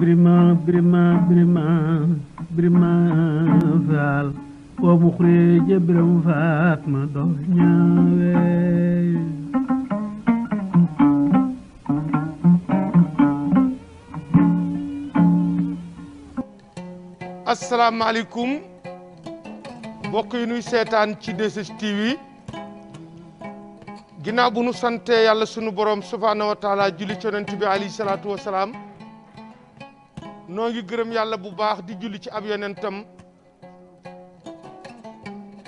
birima faal wa muxrije biram faat ma dox ñaawe asalaamaaleykum mbokk yi nuy seetaan ci 2STV ginnaaw bu nu sante yàlla sunu borom subhaanahu wa taala julli ci yonent bi alayhi salaatu wa salaam noo ngi gërëm yàlla bu baax di julli ci ab yonentam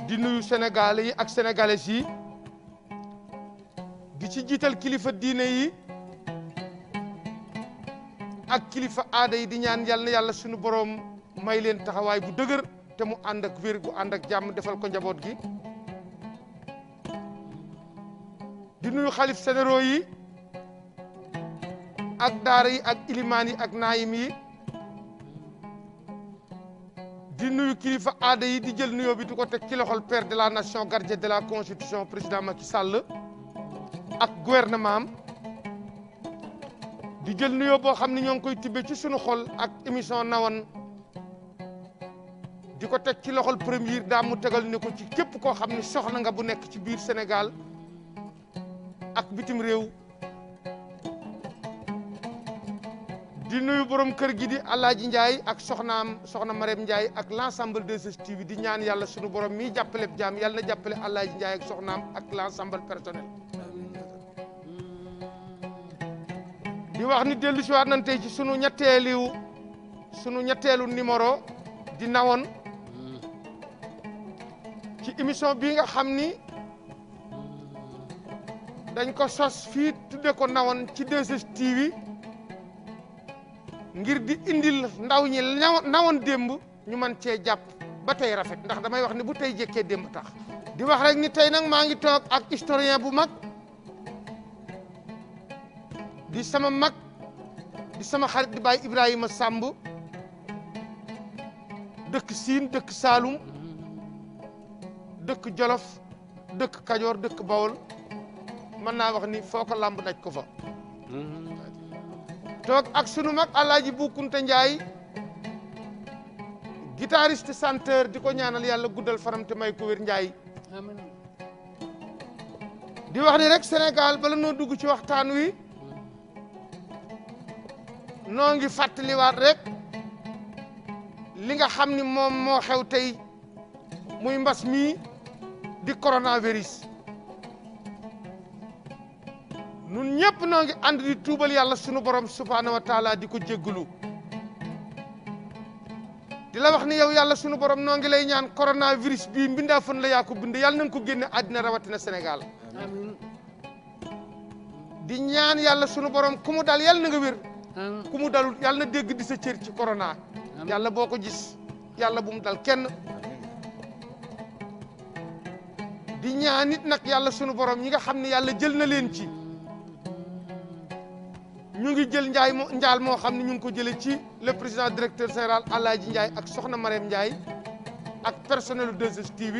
di nuyu sénégalais yi ak sénégalaises yi di ci jiital kilifa diine yi ak kilifa aada yi di ñaan yàlla na yàlla sunu borom may leen taxawaay bu dëgër te mu ànd ak wér gu ànd ak jàmm defal ko njaboot gi di nuyu xalif généraux yi ak daara yi ak ilimaan yi ak naayim yi di nuyu kilifa aada yi di jël nuyoo bi di ko teg ci loxol père de la nation gardien de la constitution président Macky Sall ak gouvernement am di jël nuyoo boo xam ne ñoo ngi koy tibbe ci sunu xol ak émission nawoon di ko teg ci loxol premier daa mu tegal ni ko ci képp koo xam ne soxna nga bu nekk ci biir Sénégal ak bitim réew di nuyu borom kër gi di Alaaji Ndiaye ak soxna Marème Ndiaye ak l'ensemble 2STV di ñaan yàlla sunu borom mi jàppale jaam yàlla na jàppale Alaaji Ndiaye ak soxnaam ak l'ensemble personnel di wax ni dellu si waat nañ tey ci sunu ñetteelu numéro di nawoon ci émission bii nga xam ni dañ ko sos fii tudde ko nawoon ci 2STV ngir di indil ndaw ñi nawoon démb ñu mën cee jàpp ba tey rafet ndax damay wax ni bu tey jekkee démb tax di wax rek ni tey nag maa ngi toog ak historien bu mag di sama mag di sama xarit di Baye Ibrahima Samb dëkk Siin dëkk Saalum dëkk Jolof dëkk Kajoor dëkk Bawol mën naa wax ni foo ko làmb daj ko fa toog ak sunu mag Alaaji Bu Kunta Njaay guitariste chanteur di ko ñaanal yàlla guddal faram te may ko wér Njaay di wax ni rek Sénégal bala noo dugg ci waxtaan wi noo ngi fàttaliwaat rek li nga xam ni moom moo xew tey muy mbas mii di coronavirus nun ñëpp noo ngi ànd di tuubal yàlla sunu borom subhaanahu wa taala di ko jéggalu di la wax ni yow yàlla sunu borom noo ngi lay ñaan coronavirus bii mbindaa fën la yaa ko bind yàlla nañ ko génne àddina rawatina Sénégal amiin di ñaan yàlla sunu borom ku mu dal yàlla na nga wér ku mu dalul yàlla na dégg di sa cër ci corona yàlla boo ko gis yàlla bu mu dal kenn di ñaan nit nag yàlla sunu borom ñi nga xam ne yàlla jël na leen ci ñu ngi jël njaal moo xam ne ñu ngi ko jëlee ci le président directeur général Alaaji Ndiaye ak soxna Marème Ndiaye ak personnel 2STV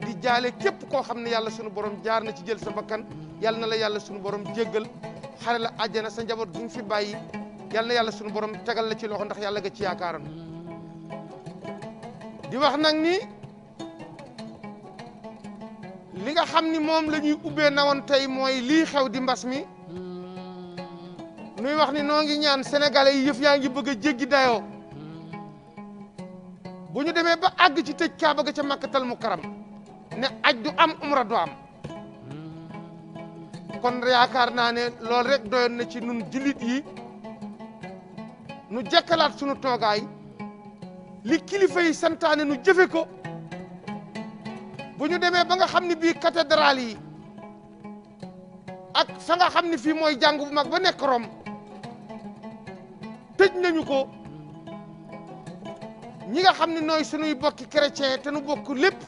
di jaale képp koo xam ne yàlla sunu borom jaar na ci jël sa bakkan yàlla na la yàlla sunu borom jéggal xare la àjjana sa njaboot gi nga fi bàyyi yàlla na yàlla sunu borom tegal la ci loxo ndax yàlla nga ci yaakaaroon di wax nag ni li nga xam ni moom la ñuy ubbee nawoon tey mooy lii xew di mbas mi nuy wax ni noo ngi ñaan sénégalais yi yëf yaa ngi bëgg a jéggi dayoo bu ñu demee ba àgg ci tëj kaaba ga ca makkatal mu karam ne aj du am umra du am kon yaakaar naa ne loolu rek doyoon na ci nun jullit yi nu jekkalaat sunu toogaay li kilifa yi santaane nu jëfe ko bu ñu demee ba nga xam ne bii cathédrale yi ak fa nga xam ne fii mooy jàng bu mag ba nekk Rome tëj nañu ko ñi nga xam ne nooy sunuy bokki chrétien te nu bokk lépp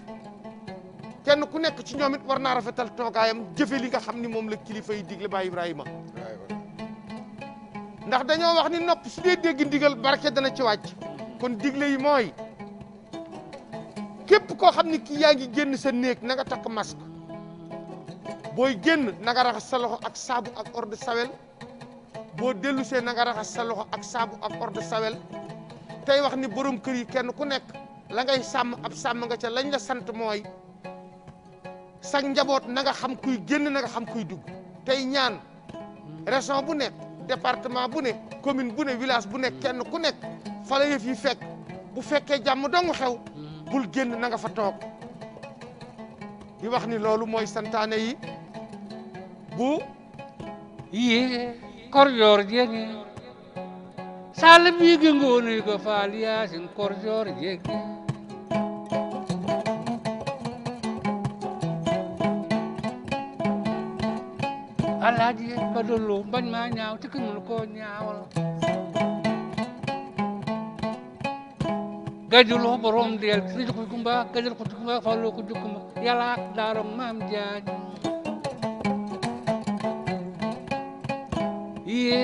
kenn ku nekk ci ñoom it war naa rafetal toogaayam jëfe li nga xam ni moom la kilifa yi digle Baay Ibrahima ndax dañoo wax ni nopp su dee dégg ndigal barke dana ci wàcc kon digle yi mooy képp koo xam ni kii yaa ngi génn sa néeg na nga takk masque booy génn na nga raxas sa loxo ak saabu ak eau de Javel boo dellu see na nga raxas sa loxo ak saabu ak eau de Javel tey wax ni borom kër yi kenn ku nekk la ngay sàmm ab sàmm nga ca lañ la sant mooy sa njaboot na nga xam kuy génn na nga xam kuy dugg tey ñaan région bu nekk département bu nekk commune bu ne village bu nekk kenn ku nekk fa la yëf yi fekk bu fekkee jàmm dong xew bul génn na nga fa toog di wax ni loolu mooy santaane yi bu ye korjor jege sala bigi ngoni ko faaliya sin korjor jege alaaji badolo bañ ma ñaaw te mënu ko ñaawal gajulo borom del ci ko kumba gajul ko kumba falo ko jukuma yalla daaro maam jaaju ye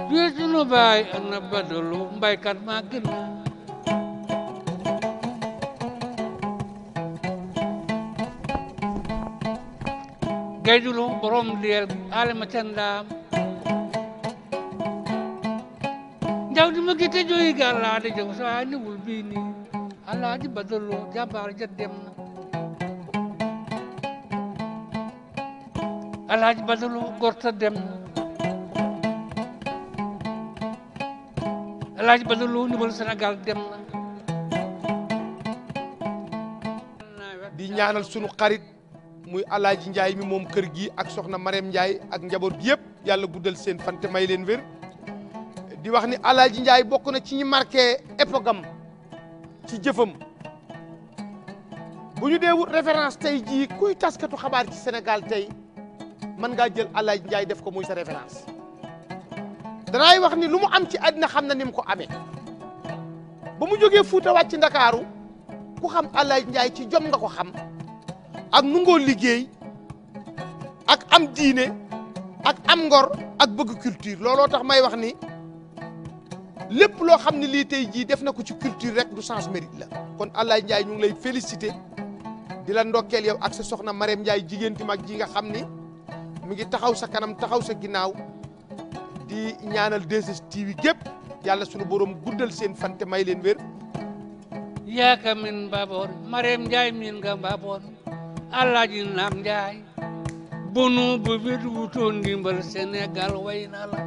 juetunu baay ana badolo mbaykat ma gën gajulo borom del alama candam jawdi ma gite joyi gallade jaw sa ni wul bini alaaji badolo jabar ja dem na alaaji badolo gorta dem na alaaji badolo ndimbal Sénégal dem na di ñaanal sunu xarit muy Alaaji Njaay mi moom kër gi ak soxna Marème Njaay ak njaboot gi yëpp yàlla guddal seen fan te may leen wér di wax ni Alaaji Njaay bokk na ci ñi marqué époque am ci jëfam bu ñu dee wut référence tey jii kuy taskatu xabaar ci Sénégal tey mën ngaa jël Alaaji Njaay def ko muy sa référence danaay wax ni lu mu am ci àddina xam na ni mu ko amee ba mu jógee Fuuta wàcc Ndakaaru ku xam Alaaji Njaay ci jom nga ko xam ak nu ngoo liggéey ak am diine ak am ngor ak bëgg culture looloo tax may wax ni lépp loo xam ne lii tey jii def na ko ci culture rek du sens mérite la kon Alaaji Njaay ñu ngi lay félicité di la ndokkeel yow ak sa soxna Marème Njaay jigéen ti mag ji nga xam ni mi ngi taxaw sa kanam taxaw sa ginnaaw di ñaanal 2STV gépp yàlla sunu borom guddal seen fan te may leen wér yaaka min babor Marème Njaay min nga babor alaaji Naam Njaay bonu bu bit wutoon ndimbal Sénégal way na la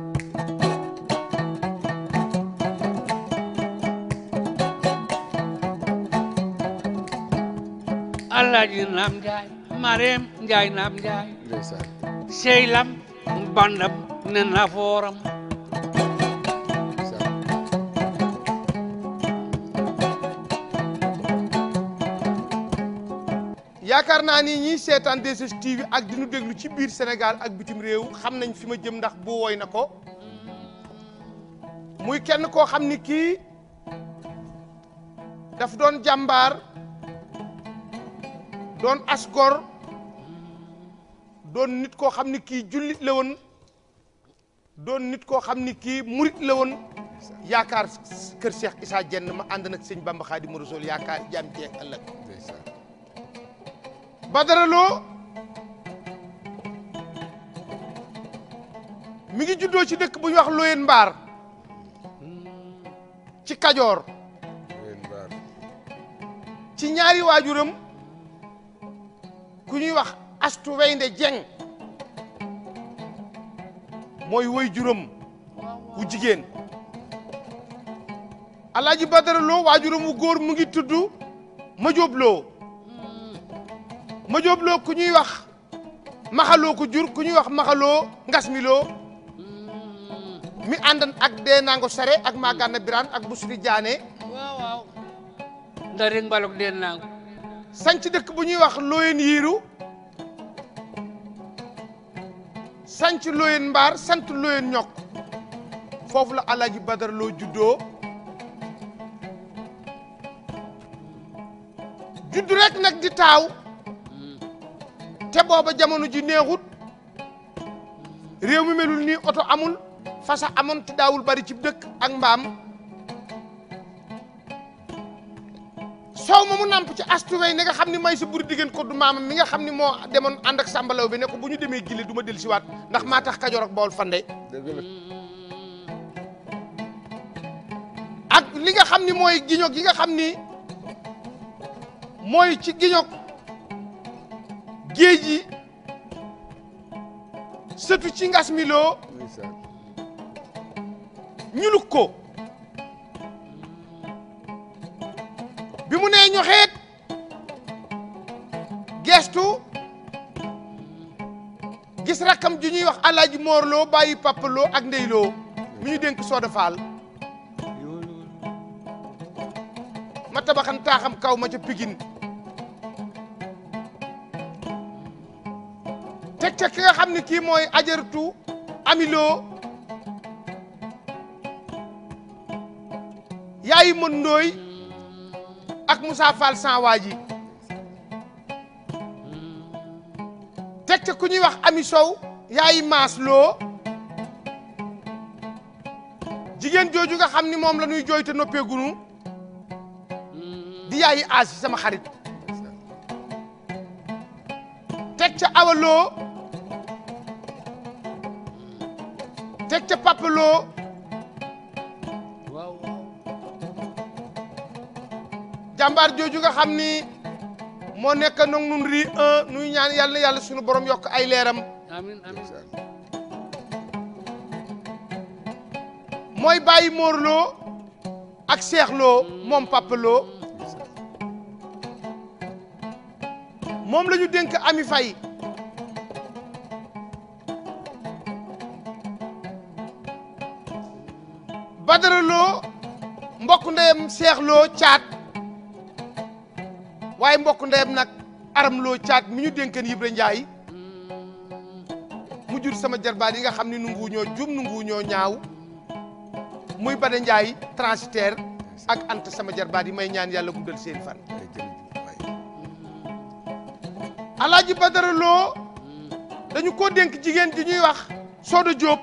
alaaji Naam Njaay Marème Njaay Naam Njaay seylam bandam ne nafooram yaakaar naa ni ñiy seetaan 2STV ak di nu déglu ci biir Sénégal ak bitim réew xam nañ fi ma jëm ndax bu woy na ko muy kenn koo xam ni kii daf doon jàmbaar doon asgor doon nit koo xam ni kii jullit la woon doon nit koo xam ni kii murit la woon yaakaar kër Cheikh Issa Diène ma ànd nag sëñ Bamba Khadimu Rasul yaakaar jaam jeeg ëllëg Badara Lo mi ngi juddoo ci dëkk bu ñuy wax Loyen Mbaar ci Kajoor ci ñaari waajuram ku ñuy wax Astu Weynde Jeng mooy woy juróom wu jigéen Alaaji Badara Lo waajuram wu góor mu ngi tudd Majóob Lo Majóob Lo ku ñuy wax maxaloo ko jur ku ñuy wax maxaloo ngas mi loo mi àndan ak dee nango sare ak maa gànna biraan ak busri jaane waaw nda rek mbalok dee nango sanc dëkk bu ñuy wax Loyen Yiiru sanc Loyen Mbaar sant Loyen Ñokk foofu la Alaaji Badara Lo juddoo judd rek nag di taaw te booba jamono ji neexut réew mi melul nii oto amul fasa amoon te daawul bari ci dëkk ak mbaam soow ma mu namp ci astuwey ne nga xam ni may sa buri diggéen ko du maamam mi nga xam ni moo demoon ànd ak sàmbalaw bi ne ko bu ñu demee gile du ma del siwaat ndax maa tax Kajoor ak Bawol fande ak li nga xam ni mooy giñog yi nga xam ni mooy ci giñog géej yi sëtu ci ngas miloo ñuluk ko bi mu nee ñoxeet gestu gis rakkam ju ñuy wax Alaaji Moorloo bàyyi Papaloo ak Ndeyloo mi ñu dénk Sooda Faal ma tabaxan taaxam kaw ma ca Pikine teg ca ki nga xam ne kii mooy ajaratu Amiloo yaayi mën ndooy ak Moussa Fall sans waaji teg ca ku ñuy wax Ami Sow yaayi Maas Loo jigéen jooju nga xam ni moom la ñuy jooy te noppeegunu di yaayi Asi sama xarit teg ca Awa Loo teg ca Papa Loo jàmbaar jooju nga xam ni moo nekk nag nun ri nuy ñaan yàlla na yàlla sunu borom yokk ay leeram amiin amiin mooy bàyyi Mor Loo ak Cheikh Loo moom Papa Loo moom la ñu dénk Ami Faye Badara Loo mbokk ndeyam Cheikh Loo caat waaye mbokk ndeyam nag Aram Loo caat mi ñu dénkan Ibra Njaay mu jur sama jarbaat yi nga xam ne nungu ñoo jum nungu ñoo ñaaw muy Bada Njaay transitaire ak Anta sama jarbaat yi may ñaan yàlla guddal seen fan Alaaji Badara Loo dañu ko dénk jigéen ji ñuy wax Sooda Jóob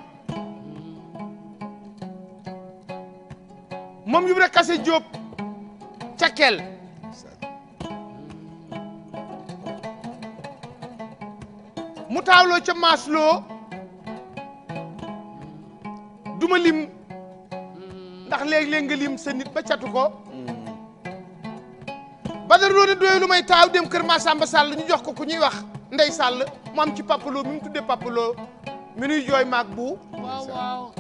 moom Ibra Kase Jóob cakkel mu taawloo ca Maas Loo duma lim ndax léeg-léeg nga lim sa nit ba catu ko Badara Loo ne doy lu may taaw dem kër Masamba Sall ñu jox ko ku ñuy wax Ndey Sall mu am ci Papa Loo mi mu tuddee Papa Loo mi nuy jooy maag bu waaw waaw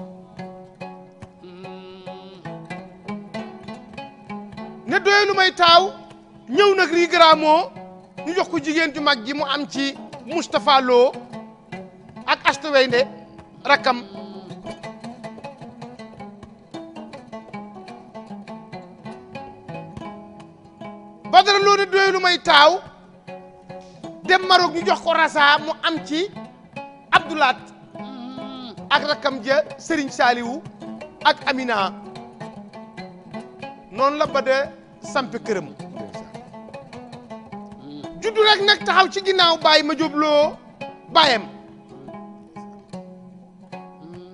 ne doy lu may taaw ñëw nag rii gramo ñu jox ko jigéen ju mag ji mu am ci Moustapha Lo ak Asta Weynde rakkam Badara Lo ne doy lu may taaw dem Maroc ñu jox ko Rasa mu am ci Abdoulaat ak rakkam ja Serigne Saliou ak Amina noonu la Bada sampe këram juddu rek nag taxaw ci ginnaaw bàyyi ma jóobloo bàyyam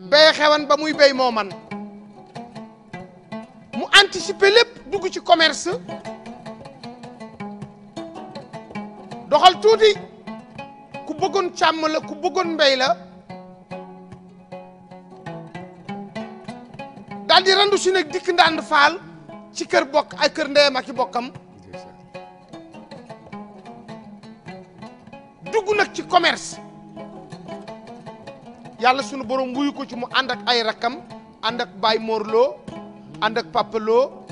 béye xewan ba muy béy moo man mu anticiper lépp dugg ci commerce doxal tuuti ku bëggoon càmm la ku bëggoon mbéy la daal di randu si nag dikk ndànd faal ci kër bokk ay kër ndeyam ak i bokkam dugg nag ci commerce yàlla sunu borom wuyu ko ci mu ànd ak ay rakkam ànd ak Baye Mor Lo ànd ak Papa Lo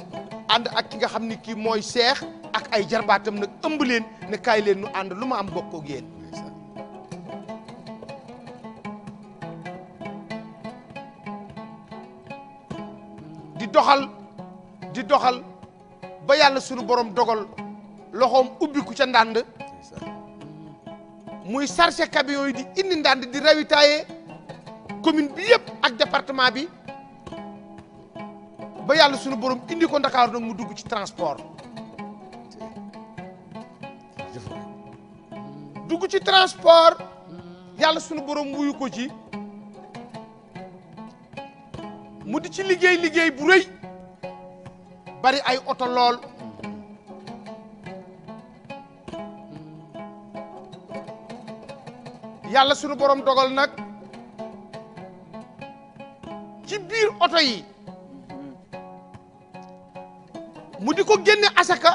ànd ak ki nga xam ni kii mooy Seex ak ay jarbaatam nag ëmb leen ne kaay leen nu ànd lu ma am bokk ak yéen di doxal ba yàlla sunu borom dogal loxoom ubbiku ca ndànd muy chargé camion yi di indi ndànd di ravitailler commune bi yëpp ak département bi ba yàlla sunu borom indi ko Ndakaaru nag mu dugg ci transport yàlla sunu borom wuyu ko ci mu di ci liggéey bu rëy bari ay oto lool yàlla sunu borom dogal nag ci biir oto yi mu di ko génne asaka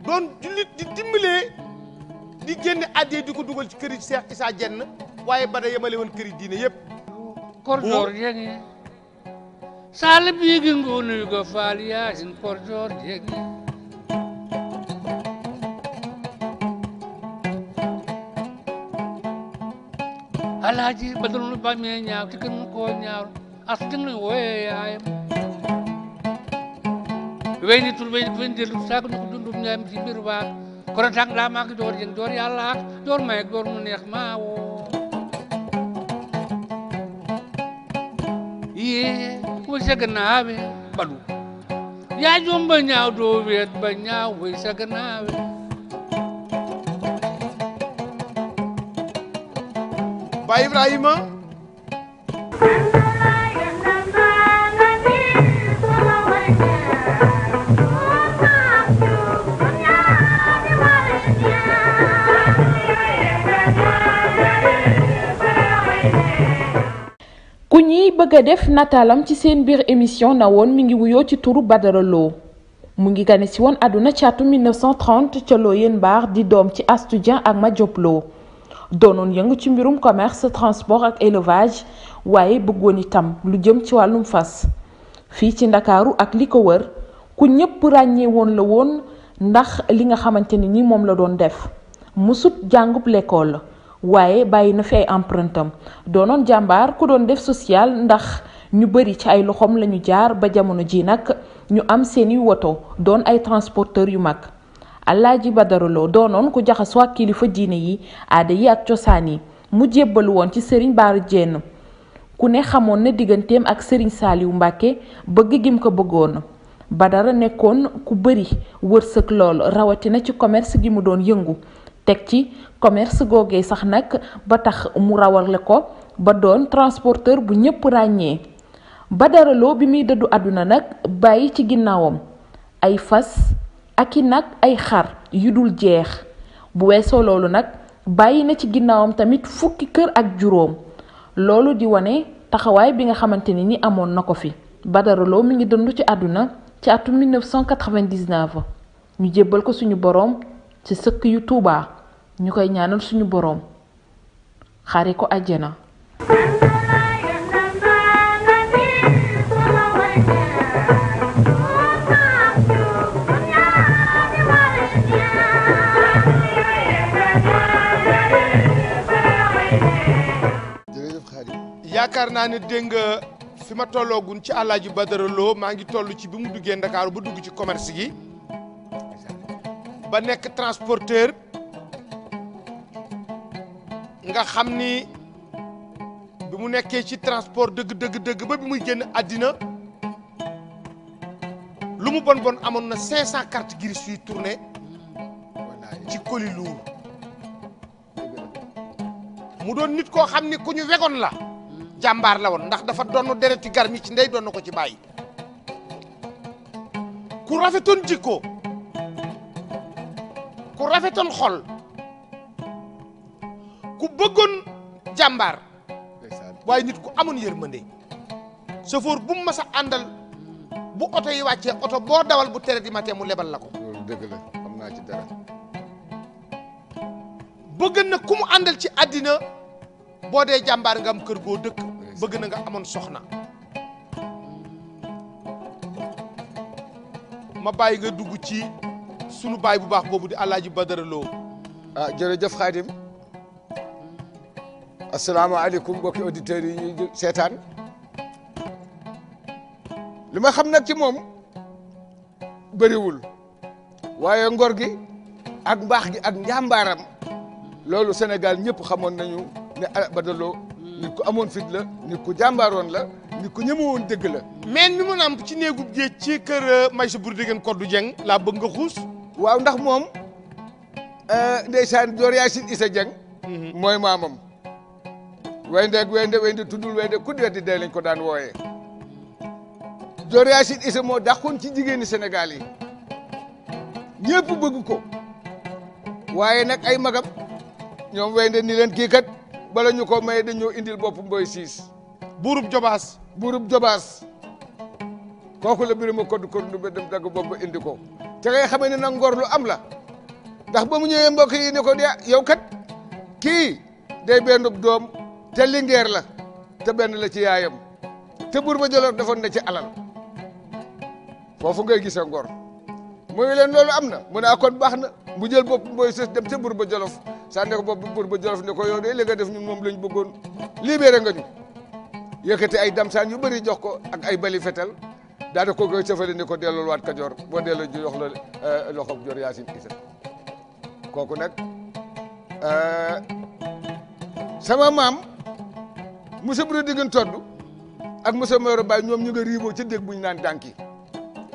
doon jullit di dimbalee di génne addee di ko dugal ci këri Cheikh Issa Diène waaye ba da yemale woon këri diine yëpp korjoor jegi sala biigi ngunu go faal yaasin korjoor jegi alaaji badalunu ba mee ñaaw ti gën koo ñaaw as dëng wooye yaayam wey ni tul wey ni delu saako ñu ko dundum ñaam ci biir baax koro tang daa maak door jeng door yàlla door may door mu neex maa woo yee way sa gannaawe badu yaa joom ba ñaaw doo weet ba ñaaw way sa gannaawe Baay Ibrahima ku ñiy bëgg a def nataalam ci seen biir émission na woon mi ngi wuyoo ci turu Badara Lo mu ngi gane si woon àdduna ci atum 1930 ca Loyenne Mbar di doom ci Astou Dieng ak Madiop Lo doonoon yëngu ci mbirum commerce transport ak élevage waaye bëggoon itam lu jëm ci wàllum fas fii ci Ndakaaru ak li ko wër ku ñëpp ràññee woon la woon ndax li nga xamante ni moom la doon def musut jàngub l'école waaye bàyyi na fi ay empreinte am doonoon jàmbaar ku doon def social ndax ñu bëri ci ay loxoom lañu jaar ba jamono ji nag ñu am seeni woto doon ay transporteur yu mag Alaaji Badara Lo doonoon ku jaxasoo ak kilifa diine yi aada yi ak cosaan yi mu jébbalu woon ci Serigne Bara Diène ku ne xamoon na digganteem ak Serigne Saliou Mbacké bëgg gim ko bëggoon Badara nekkoon ku bëri wërsëg lool rawatina ci commerce gi mu doon yëngu teg ci commerce googee sax nag ba tax mu rawale ko ba doon transporteur bu ñëpp ràññee Badara Lo bi muy dëddu àdduna nag bàyyi ci ginnaawam ay fas ak i nag ay xar yu dul jeex bu weesoo loolu nag bàyyi na ci ginnaawam tamit fukki kër ak juróom loolu di wane taxawaay bi nga xamante ni amoon na ko fi Badara Lo mi ngi dëndu ci àdduna ci atum 1999 ñu jébbal ko suñu boroom ci sëkk yu Tuubaa ñu koy ñaanal suñu boroom xare ko àjjana yaakaar naa ne dégg nga fi ma tolloogun ci Alaaji Badara Lo maa ngi toll ci bi mu duggee Ndakaaru ba dugg ci commerce gi ba nekk transporteur nga xam ni bi mu nekkee ci transport dëgg ba bi muy génn àddina lu mu bon amoon na 500 cartes grises yuy tourné ci colis lourd mu doon nit koo xam ni ku ñu wegoon la jàmbaar la woon ndax dafa doon dereti garmi ci ndey doon na ko ci bàyyi ku rafetoon jikko ku rafetoon xol ku bëggoon jàmbaar waaye nit ku amoon yërmande chauffeur bu mu mas a àndal bu oto yi wàccee oto boo dawal bu tere di matin mu lebal la ko. loolu dëgg la xam naa ci dara. bëgg na ku mu àndal ci àddina boo dee jàmbaar nga am kër goo dëkk bëgg na nga amoon soxna ma bàyyi nga dugg ci sunu baay bu baax boobu di Alaaji Badara Lo. ah jërëjëf Khadim asalaamaaleykum mbokki auditeurs yi ñuy seetaan li ma xam nag ci moom bëriwul waaye ngor gi ak mbaax gi ak njàmbaaram loolu Sénégal ñëpp xamoon nañu ne Badara Lo nit ku amoon fit la nit ku jàmbaaroon la nit ku ñemewoon dëgg la. mais mi mu nàmp ci néegub géej ci kër Maysa Bur Degen Koddu Dieng laa bëgg nga xuus. waaw ndax moom ndeysaan Joor Yaasin Isa Dieng mooy maamam wende tuddul wende ku weddi dee lañ ko daan wooyee Joor Yaasin Isa moo dàqoon ci jigéeni Sénégal yi ñëpp bëgg ko waaye nag ay magam ñoom wende ni leen kii kat bala ñu ko may dañoo indil bopp Mboy Siis buurub Jobaas. buurub Jobaas kooku la Birima Koddu Koddu ba dem dagg bopp ba indi ko te ngay xamee ne nag ngor lu am la ndax ba mu ñëwee mbokk yi ne ko de yow kat kii day benn doom te lingeer la te benn la ci yaayam te buur ba Jolof defoon na ci alal foofu ngay gisee ngor muy leen loolu am na mu ne kon baax na mu jël bopp Mboy Siis dem ca buur ba Jolof sànni ko bopp buur ba Jolof ne ko yow de li nga def ñun moom lañ bëggoon libéré nga ñu yëkkati ay damsaan yu bëri jox ko ak ay bali fetal daa da ko koy sëfale ni ko delloo waat Kajoor boo delloo jox la loxob Joor Yaasin Isa kooku nag sama maam monsieur Bro Digin Todd ak monsieur Mboro Baye ñoom ñu nga riiboo ca dégg bu ñu naan dànki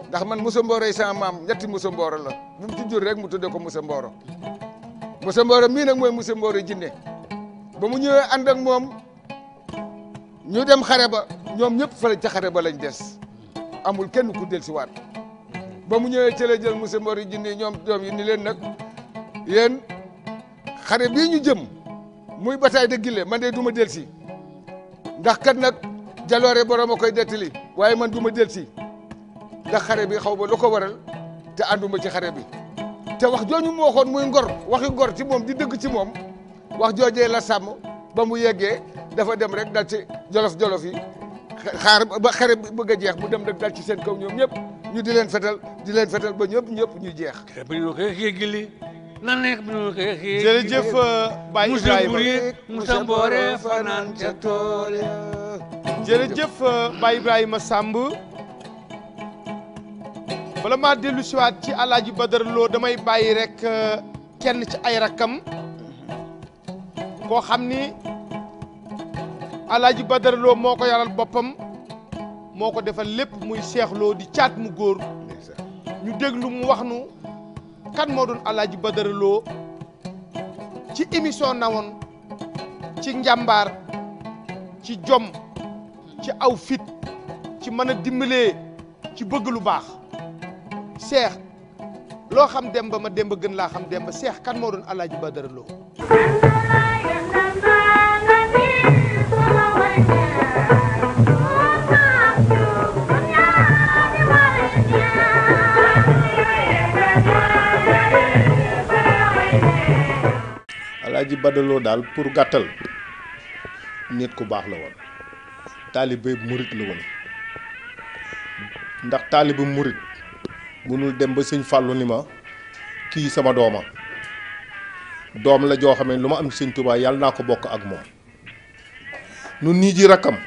ndax man monsieur Mboro yi sama maam ñetti monsieur Mboro la bu mu ci jur rek mu tudde ko monsieur Mboro mii nag mooy monsieur Mboro jinne ba mu ñëwee ànd ak moom ñu dem xare ba ñoom ñëpp fële ca xare ba lañ des amul kenn ku del si waat ba mu ñëwee ca la jël monsieur Mboro jinne ñoom yi ni leen nag yéen xare bii ñu jëm muy bataille de Guilé man de du ma del si ndax kat nag jaloore borom a koy dettali waaye man du ma del si ndax xare bi xaw ba lu ko waral te ànduma ci xare bi te wax jooju mu waxoon muy ngor waxi ngor ci moom di dëgg ci moom wax joojee la sàmm ba mu yeggee dafa dem rek dal ci jolof yi xaar ba xare bi bëgg a jeex mu dem rek dal ci seen kaw ñoom ñëpp ñu di leen fetal ba ñëpp ñu jeex. jërëjëf Baye Ibrahima Moussa Mbore fanaan ca tool ya. jërëjëf Baye Ibrahima Samb bala maa dellu siwaat ci Alaaji Badara Lo damay bàyyi rek kenn ci ay rakkam koo xam ni Alaaji Badara Lo moo ko yaral boppam moo ko defal lépp muy Cheikh Lo di caat mu góor ñu déglu mu wax nu kan moo doon Alaaji Badara Lo ci émission nawoon ci njàmbaar ci jom ci aw fit ci mën a dimbalee ci bëgg lu baax Cheikh loo xam Demba ma Demba gën laa xam Demba Cheikh kan moo doon Alaaji Badara Lo Alaaji Badara Lo daal pour gàttal nit ku baax la woon taalibe murit la woon ndax taalibe murit munul dem ba sëñ Fàllu ni ma kii sama doom la joo xam ne lu ma am sëñ Tuubaa yàlla naa ko bokk ak moom nun nii ji rakkam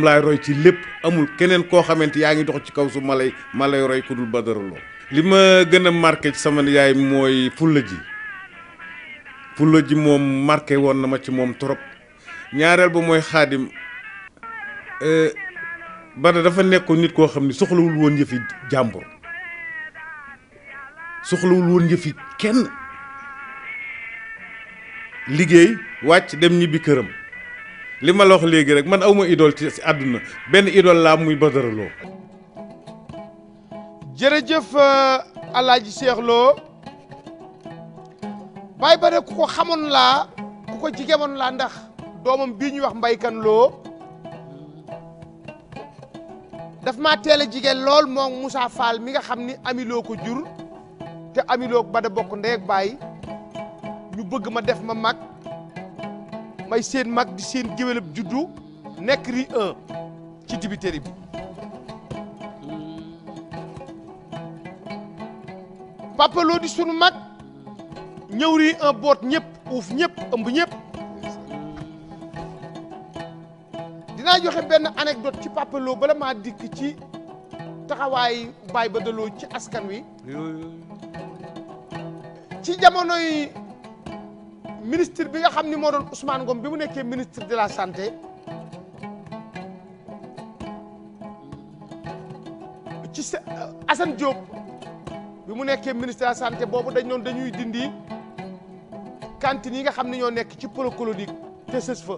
laay roy ci lépp amul keneen koo xamante yaa ngi dox ci kaw su ma lay roy ku dul Badara Lo. li ma gën a marqué ci sama yaay mooy fulla ji moom marqué woon na ma ci moom trop ñaareel ba mooy Xaadim Bada dafa nekkoon nit koo xam ne soxlawul woon yëfi jàmbur soxlawul woon yëfi kenn liggéey wàcc dem ñibbi këram li ma la wax léegi rek man awma idole ci àdduna benn idole laa muy Badara Lo. jërëjëf Alaaji Cheikh Lo Baye Bada ku ko xamoon laa ku ko jigemoon laa ndax doomam bii ñuy wax Mbaykan Lo daf maa teel a jigéen lool moom Moussa Fall mi nga xam ni Ami Lo ko jur te Ami Lo Bada bokk ndey ak baay ñu bëgg ma def ma mag may seen mag di seen géwélab juddu nekk ri 1 ci dibiteri bi Papa Lo di sunu mag ñëw ri 1 boot ñëpp uuf ñëpp ëmb ñëpp dinaa joxe benn anecdote ci Papa Lo bala maa dikk ci taxawaay Baye Bada Lo ci askan wi ci jamonoy ministre bi nga xam ni moo doon Ousmane Ngom bi mu nekkee ministre de la santé ci Assane Diop bi mu nekkee ministre de la santé boobu dañuy dindi cantine yi nga xam ne ñoo nekk ci pôle colonique te sës fa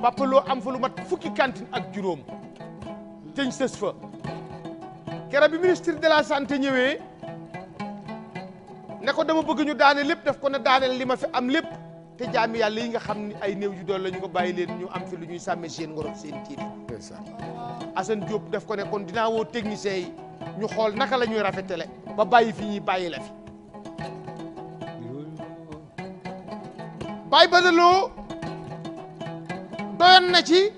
Papa Lo am fa lu mat fukki cantine ak juróom teñ sës fa keroog bi ministre de la santé ñëwee ne ko dama bëgg ñu daane lépp daf ko ne daaneel li ma fi am lépp te jaami yàlla yi nga xam ni ay néew yu doon la ñu ko bàyyi leen ñu am fi lu ñuy sàmmee seen ngor ak seen tiit Assane Diop daf ko ne kon dinaa woo technicien yi ñu xool naka la ñuy rafetale ba bàyyi fi ñuy bàyyi la fi Baye Bada Lo doyoon na ci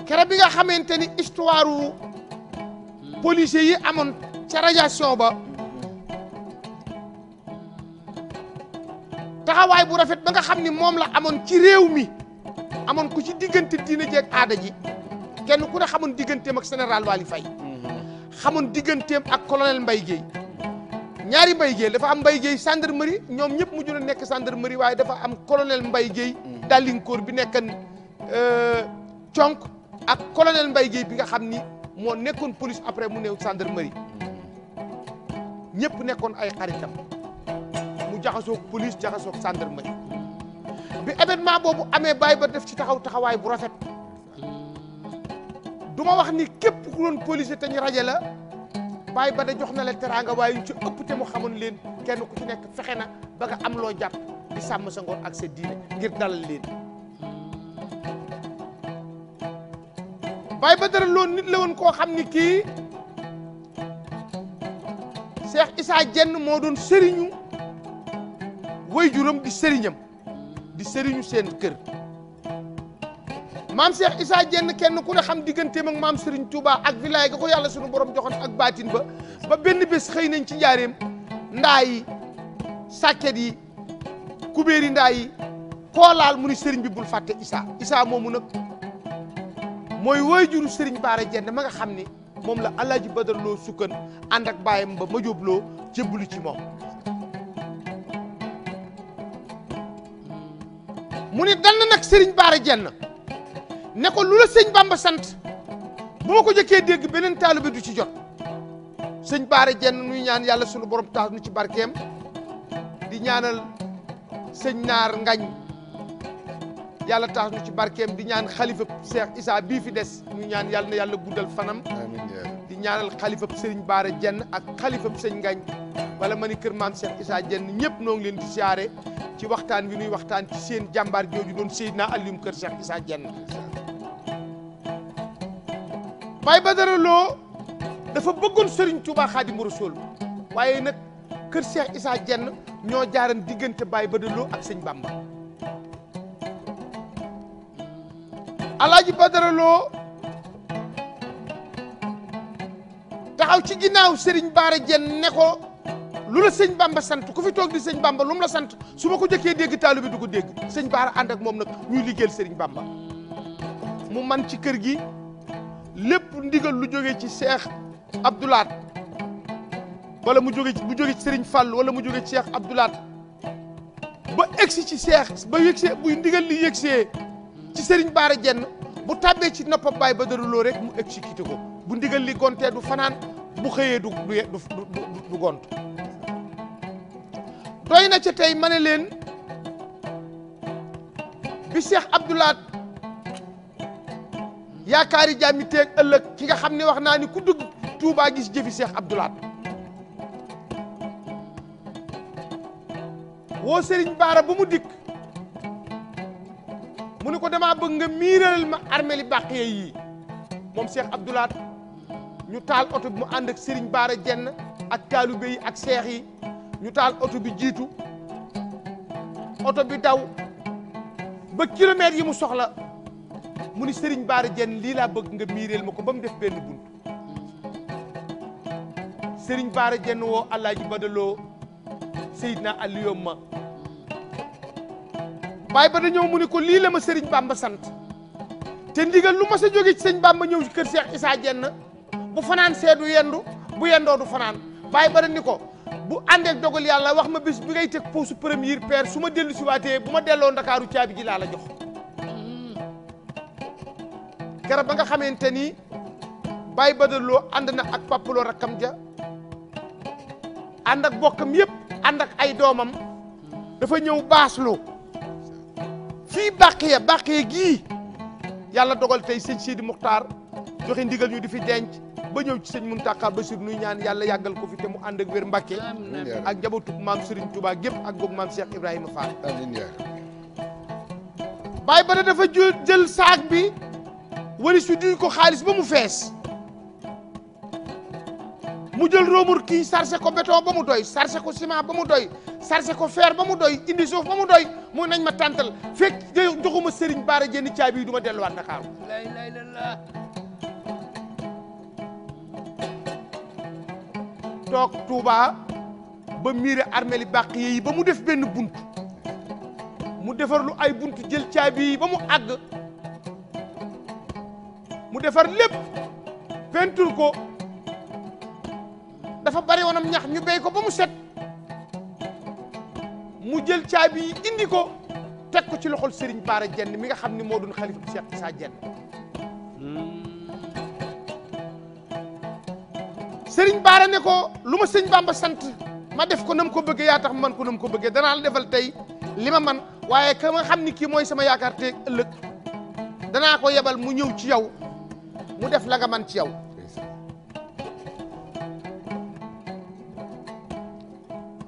keroog bi nga xamante ni histoire policiers yi amoon ca radiation ba taxawaay bu rafet ba nga xam ni moom la amoon ci réew mi amoon ku ci diggante diine jeeg aada ji kenn ku ne xamoon digganteem ak général Waly Faye xamoon digganteem ak colonel Mbaye Guèye ñaari Mbaye Guèye dafa am Mbaye Guèye gendarmerie ñoom ñëpp mujj na nekk gendarmerie waaye dafa am colonel Mbaye Guèye dalinkoor bi nekkan conk ak colonel Mbaye Guèye bi nga xam ni moo nekkoon police après mu néew gendarmerie ñëpp nekkoon ay xaritam mu jaxasoog police jaxasoog gendarmerie bi événement boobu amee Baye Bada def ci taxawaay bu rafet du ma wax ni képp ku doon police te ñu rajo la Baye Bada jox na la teraanga waaye ñu ci ëpp te mu xamoon leen kenn ku ci nekk fexe na ba nga am loo jàpp di sàmm sa ngor ak sa diine ngir dalal leen Baye Bada Lo nit la woon koo xam ni kii Cheikh Issa Diène moo doon sëriñu waajuram di sëriñam di sëriñu seen kër maam Cheikh Issa Diène kenn ku ne xam digganteem ak maam Serigne Touba ak wilaay ga ko yàlla sunu borom joxoon ak baatin ba benn bés xëy nañ ci njaareem ndaa yi sàkket yi kubéeri ndaa yi koo laal mu ni Serigne bi bul fàtte Issa moomu nag mooy waajuru Serigne Bara Diène ma nga xam ni moom la Alaaji Badara Lo sukkan ànd ak baayam ba ma jóobloo jébbalu ci moom mu ni dal na nag Serigne Bara Diène ne ko lu la sëñ Bamba sant bu ma ko jëkkee dégg beneen taalibe du ci jot sëñ Bara Diène nuy ñaan yàlla sunu borom taas nu ci barkeem di ñaanal sëñ Naar Ngañ yàlla taas nu ci barkeem di ñaan xalifa Cheikh Issa bii fi des ñu ñaan yàlla na yàlla guddal fanam di ñaanal xalifa Serigne Bara Diène ak xalifa sëñ Ngañ wala ma ni kër maam Cheikh Issa Diène ñëpp noo ngi leen di siyaare ci waxtaan wi nuy waxtaan ci seen jàmbaar jooju doon Seydina Alioune kër Cheikh Issa Diène Baye Badara Lo dafa bëggoon Serigne Touba Khadimou Rassoul waaye nag kër Cheikh Issa Diène ñoo jaaran diggante Baye Badara Lo ak sëñ Bamba Alaaji Badara Lo taxaw ci ginnaaw Serigne Bara Diène ne ko lu la sëñ Bamba sant ku fi toog di sëñ Bamba lu mu la sant su ma ko jëkkee dégg taalu bi du ko dégg sëñ Baara ànd ak moom nag ñuy liggéeyal sëriñ Bamba mu man ci kër gi lépp ndigal lu jógee ci Cheikh Abdoulaat wala mu jóge ci sëriñ Fall wala mu jóge ci Cheikh Abdoulaat ba egsi ci Cheikh ba yëgsee bu ndigal li yëgsee ci sëriñ Baara Jenn bu tàbbee ci noppam Baye Badara Lo rek mu exécuté ko bu ndigal li gontee du fanaan bu xëyee du gont doy na ca tey ma ne leen bi Cheikh Abdoulaat yaakaari jàmmi teeg ëllëg ki nga xam ne wax naa ni ku dugg Touba gis jëfi Cheikh Abdoulaat woo Serigne Baara ba mu dikk mu ne ko damaa bëgg nga miiral ma armeli Baqiya yi moom Cheikh Abdoulaat ñu taal oto bi mu ànd ak Serigne Baara Jenn ak taalibe yi ak seex yi ñu taal oto bi jiitu oto bi daw ba kilomètres yi mu soxla mu ni Serigne Baara Jenn lii laa bëgg nga miireel ma ko ba mu def benn bunt Serigne Baara Jenn woo Alaaji Badaloo Seydina Aliou ma Baye ba da ñëw mu ni ko lii la ma Serigne Bamba sant te ndigal lu ma sa jóge ci sëñ Bamba ñëw ci kër Cheikh Issa Jenn bu fanaan seedu yendu bu yendoo du fanaan Baye ba da ni ko bu àndeek dogal yàlla wax ma bis bi ngay teg poosu première paire su ma dellu si waatee bu ma delloo Ndakaaru caabi ji laa la jox keroog ba nga xamante ni Baye Badara Lo ànd na ak Papa Lo rakkam ja ànd ak bokkam yëpp ànd ak ay doomam dafa ñëw baaslo fii Baqiya gii yàlla dogal tey sëñ Sidi Muxtaar joxe ndigal ñu di fi denc ba ñëw ci sëñ Muntaxa Basiir nuy ñaan yàlla yàggal ko fi te mu ànd ak wér Mbàkke ak njabootu maam Serigne Touba gépp ak boog maam Cheikh Ibrahima Fall Baye Badara dafa jël saak bi wari su duy ko xaalis ba mu fees mu jël roomur kii sarse ko béton ba mu doy sarse ko ciment ba mu doy sarse ko fer ba mu doy indi suuf ba mu doy mu nañ ma tàntal fekk joxuma Serigne Baara Jenn caabi yi du ma delluwaat Ndakaaru la ilaha illallah toog Touba ba miire armeli Baqiya yi ba mu def benn bunt mu defar lu ay bunt jël caabi yi ba mu àgg mu defar lépp peinture ko dafa bari woonam ñax ñu béy ko ba mu set mu jël caabi yi indi ko teg ko ci loxol Serigne Baara Jenn mi nga xam ni moo doon xalifa Cheikh Issa Jenn Serigne Baara ne ko lu ma sëñ Bamba sant ma def ko nam ko bëggee yaa tax man ko nam ko bëggee danaa la defal tey li ma man waaye ka nga xam ni kii mooy sama yaakaar te ëllëg danaa ko yebal mu ñëw ci yow mu def la nga man ci yow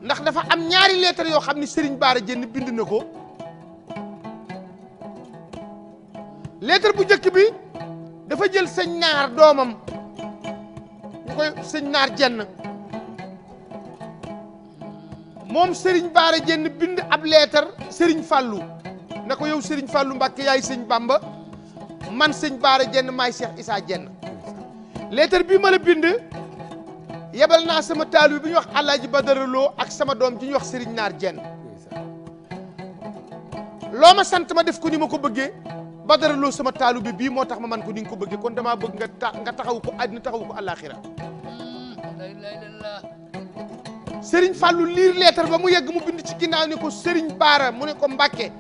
ndax dafa am ñaari lettre yoo xam ni Serigne Baara Jenn bind na ko lettre bu njëkk bi dafa jël sëñ Naar doomam ñu koy sëñ Naar Jenn moom Serigne Baara Jenn bind ab lettre Serigne Fallou ne ko yow Serigne Fallou Mbàkke yaay sëñ Bamba man sëñ Baara Jenn maay Cheikh Issa Jenn lettre bi ma la bind yebal naa sama taalibe bi ñuy wax Alaaji Badara Lo ak sama doom ji ñuy wax Serigne Naar Jenn loo ma sant ma def ko ni ma ko bëggee Badara Lo sama taalibe bii moo tax ma man ko ni nga ko bëggee kon damaa bëgg nga taxaw ko àddina taxaw ko àllaaxira la ilaha illallah Serigne Fallou liir lettre ba mu yegg mu bind ci ginnaaw ni ko Serigne Baara mu ne ko Mbàkke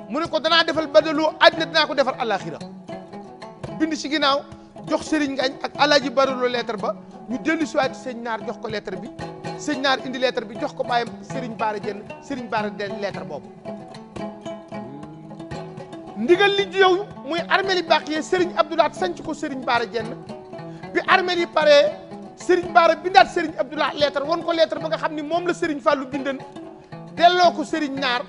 mu ne ko danaa defal Badara Lo àddina dinaa ko defal àllaaxira bind ci ginnaaw jox Serigne Ngañ ak Alaaji Badara Lo lettre ba ñu dellu si waat sëñ Naar jox ko lettre bi sëñ Naar indi lettre bi jox ko bàyyam Serigne Baara Jenn Serigne Baara den lettre boobu ndigal li yow muy armeli Baqiya Serigne Abdoulaat sanc ko Serigne Baara Jenn bi armel yi paree Serigne Baara bindaat Serigne Abdoulaat lettre won ko lettre ba nga xam ni moom la Serigne Fallou bindan delloo ko Serigne Naar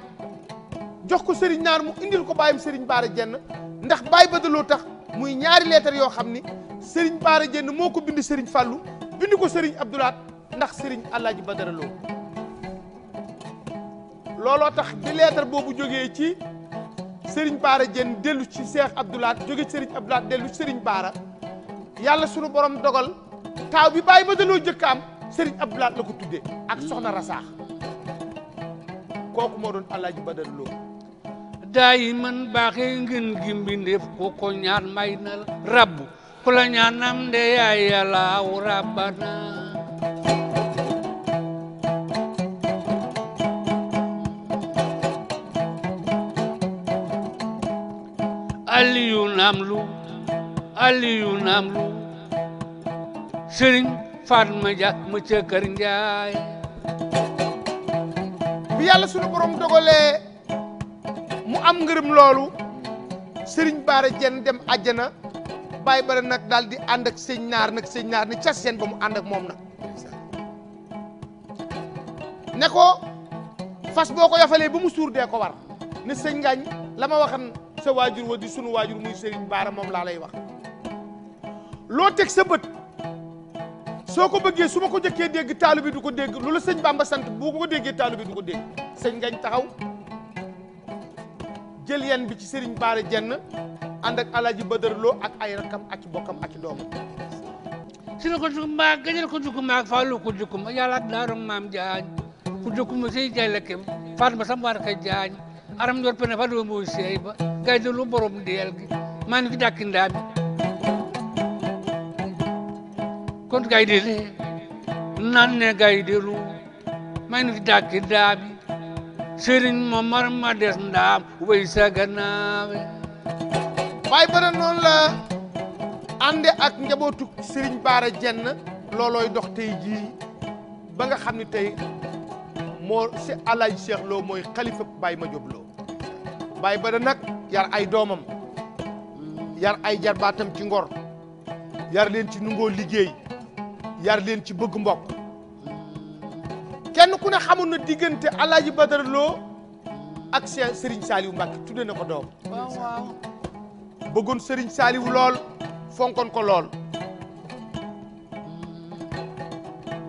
jox ko Serigne Naar mu indil ko bàyyam Serigne Baara Jenn ndax Baye Badara Lo tax muy ñaari lettre yoo xam ni Serigne Baara Jenn moo ko bind Serigne Fallou bind ko Serigne Abdoulaat ndax Serigne Alaaji Badara Lo looloo tax bi lettre boobu jógee ci Serigne Baara Jenn dellu ci Cheikh Abdoulaat jóge ci Serigne Abdoulaat dellu ci Serigne Baara yàlla sunu borom dogal taaw bi Baye Badara Lo jëkk am Serigne Abdoulaye la ko tuddee ak soxna Rasaax kooku moo doon Alaaji Badara Lo. daay man baaxee ngeen gi mbindeef ku ko ñaan may na la rabbu ku la ñaanam de yaay yàlla aw rabbana aliyu naam lu sëriñ Fatma Dia ma ca kër Njaay bi yàlla sunu borom dogalee mu am ngërëm loolu Serigne Bara Diène dem àjjana Baye Bara nag daal di ànd ak sëñ naar ni cas seen ba mu ànd ak moom nag ne ko fas boo ko yafalee ba mu suur dee ko war ne sëñ Ngañ la ma waxan sa waajur wa di sunu waajur muy Serigne Bara moom laa lay wax loo teg sa bët soo ko bëggee su ma ko jëkkee dégg taalu bi du ko dégg loolu sëñ Bamba sant bu ko déggee taalu bi du ko dégg sëñ Ngañ taxaw jël yen bi ci Serigne Bara Diène ànd ak Alaaji Badara Lo ak ay rakam ak i bokkam ak i doomam si la ko jukuma gëjal ko jukuma ak faalu ko jukuma yàlla ak daarom maam jaañ ku jukuma sey jay lekkem Fatma sam war ka jaañ aram yor pene fa do mo sey ba gay de lu borom deel gi man fi dakki ndaami kon gay de le nan ne gay de lu man fi dakki ndaami Serigne Momar ma des ndaam way sa gannaawe Baye Bara noonu la ànde ak njabootu Serigne Bara Diène loolooy dox tey jii ba nga xam ne tey moo si Alaaji Cheikh Lo mooy xalifa Baye Madiop Lo Baye Bara nag yar ay doomam yar ay jarbaatam ci ngor yar leen ci nungoo liggéey yar leen ci bëgg mbokk kenn ku ne xamoon na diggante Alaaji Badara Lo ak Serigne Saliou Mbacké tudde na ko doom waaw bëggoon Serigne Saliou lool fonkoon ko lool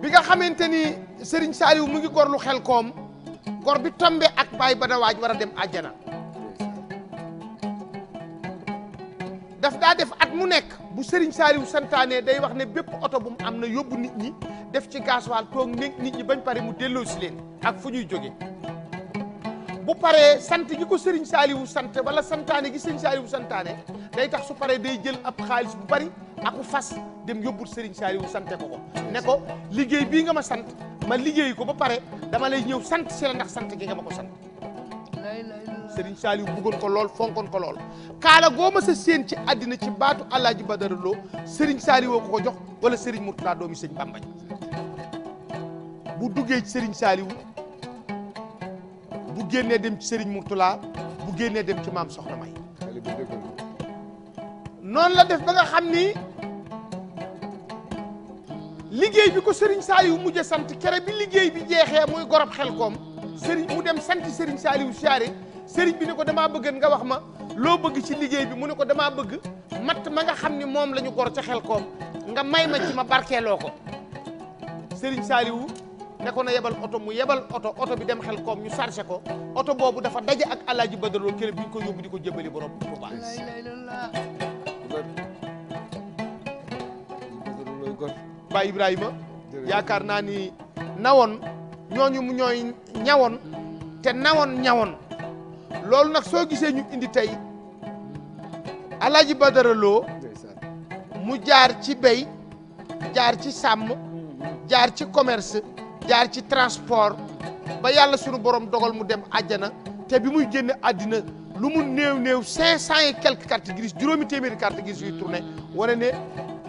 bi nga xamante ni Serigne Saliou mu ngi gor lu xel koom gor bi tombe ak Baye Bara waaj war a dem àjjana daf daa def at mu nekk bu Serigne Saliou santaane day wax ne bépp oto bu mu am na yóbbu nit ñi def ci gasoil toog nekk nit ñi bañ pare mu delloo si leen ak fu ñuy jóge bu paree sant gi ko Serigne Saliou sant wala santaane gi Serigne Saliou santaane day tax su paree day jël ab xaalis bu bari aku fas dem yóbbul Serigne Saliou sante ko ko ne ko liggéey bii nga ma sant ma liggéey ko ba pare dama lay ñëw sant si la ndax sant gi nga ma ko sant Serigne Saliou bëggoon ko lool fonkoon ko lool kaala goo ma sa séen ci àddina ci baatu Alaaji Badara Lo Serigne Saliou ko ko jox wala Serigne Mourtada doomi sëñ Bamba bu duggee ci Serigne Saliou bu génnee dem ci Serigne Mourtada bu génnee dem ci maam Soxna May noonu la def ba nga xam ni liggéey bi ko Serigne Saliou mujj sant kere bi liggéey bi jeexee muy gorob xel koom Serigne mu dem sant Serigne Saliou siyaare Serigne bi ne ko damaa bëgg nga wax ma loo bëgg ci liggéey bi mu ne ko damaa bëgg matt ma nga xam ni moom la ñu gor ca xel koom nga may ma ci ma barkeeloo ko Serigne Saliou ne ko na yebal oto mu yebal oto bi dem xel koom ñu chargé ko oto boobu dafa daje ak Alaaji Badara Lo kër bi ñu ko yóbbu di ko jébali borom bu baax Baay Ibrahima yaakaar naa ni nawoon ñooñu mu ñooy ñawoon te nawoon ñawoon loolu nag soo gisee ñu indi tey Alaaji Badara Lo mu jaar ci béy jaar ci sàmm jaar ci commerce jaar ci transport ba yàlla sunu borom dogal mu dem àjjana te bi muy génne àddina lu mu néew 500 et quelques cartes grises juróomi téeméeri carte grises yuy tourné wane ne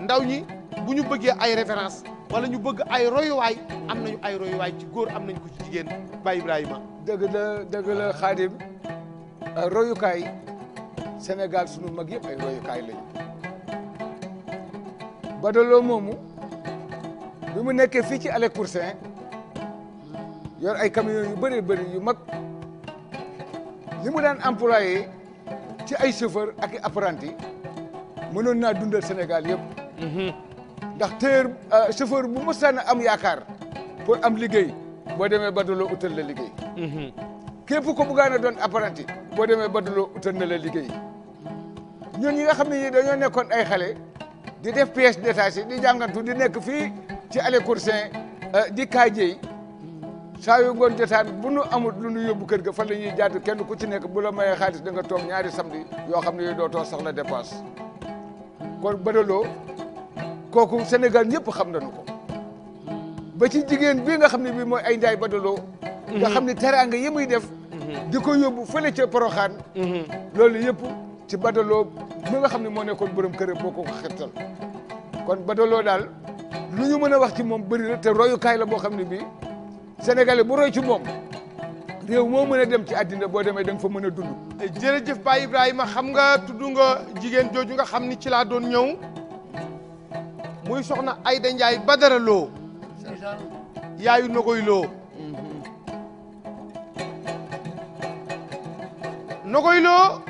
ndaw ñi bu ñu bëggee ay référence wala ñu bëgg ay royuwaay am nañu ay royuwaay ci góor am nañu ko ci jigéen Baye Ibrahima dëgg la Xaadim royukaay Sénégal sunu mag yëpp ay royukaay lañu Badara Lo moomu bi mu nekkee fii ci Allé Coursin yor ay camions yu bëri yu mag li mu daan employé ci ay chauffeur ak i apprenti mënoon naa dundal Sénégal yëpp ndax téer chauffeur bu mësaan a am yaakaar pour am liggéey boo demee Badara Lo utal la liggéey képp ko bëggaan a doon apprenti boo demee Badara Lo utal na la liggéey ñun ñi nga xam ne dañoo nekkoon ay xale di def pièce détachée di jàngantu di nekk fii ci Allé Coursin di kaajey saa yu ngoon jotaan bu nu amul lu nu yóbbu kër ga fan la ñuy jaatu kenn ku ci nekk bu la mayee xaalis da nga toog ñaari samedi yoo xam ne yooyu dootoo soxla dépense kon Badaloo kooku Sénégal ñëpp xam nañu ko ba ci jigéen bii nga xam ne bii mooy ay Njaay Badaloo nga xam ne teraanga yi muy def di ko yóbbu fële ca Poroxaan loolu yëpp ci Badaloo mi nga xam ne moo nekkoon borom kër boo ko xettal kon Badaloo daal lu ñu mën a wax ci moom bëri na te royukaay la boo xam ne bii Sénégalais bu roy ci moom réew moo mën a dem ci àddina boo demee da nga fa mën a dund. jërëjëf Baye Ibrahima xam nga tudd nga jigéen jooju nga xam ni ci laa doon ñëw muy soxna Ayda Ndiaye Badara Lo yaayu Nogoy Lo Nogoy Lo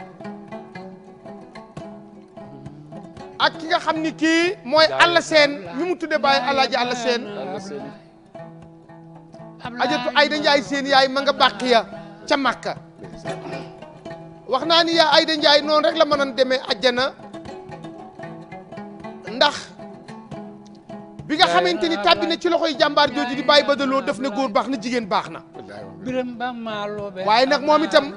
ak ki nga xam ni kii mooy Alla Seen mi mu tudde Baye Alaaji Alla Seen ajatu Ayda Ndiaye seen yaay ma nga bàq ya ca Makka wax naa ni yaa Ayda Ndiaye noonu rek la mënoon demee àjjana ndax bi nga xamante ni tàbbi na ci loxoy jàmbaar jooju di Baye Badaloo def na góor baax na jigéen baax na waaye nag moom itam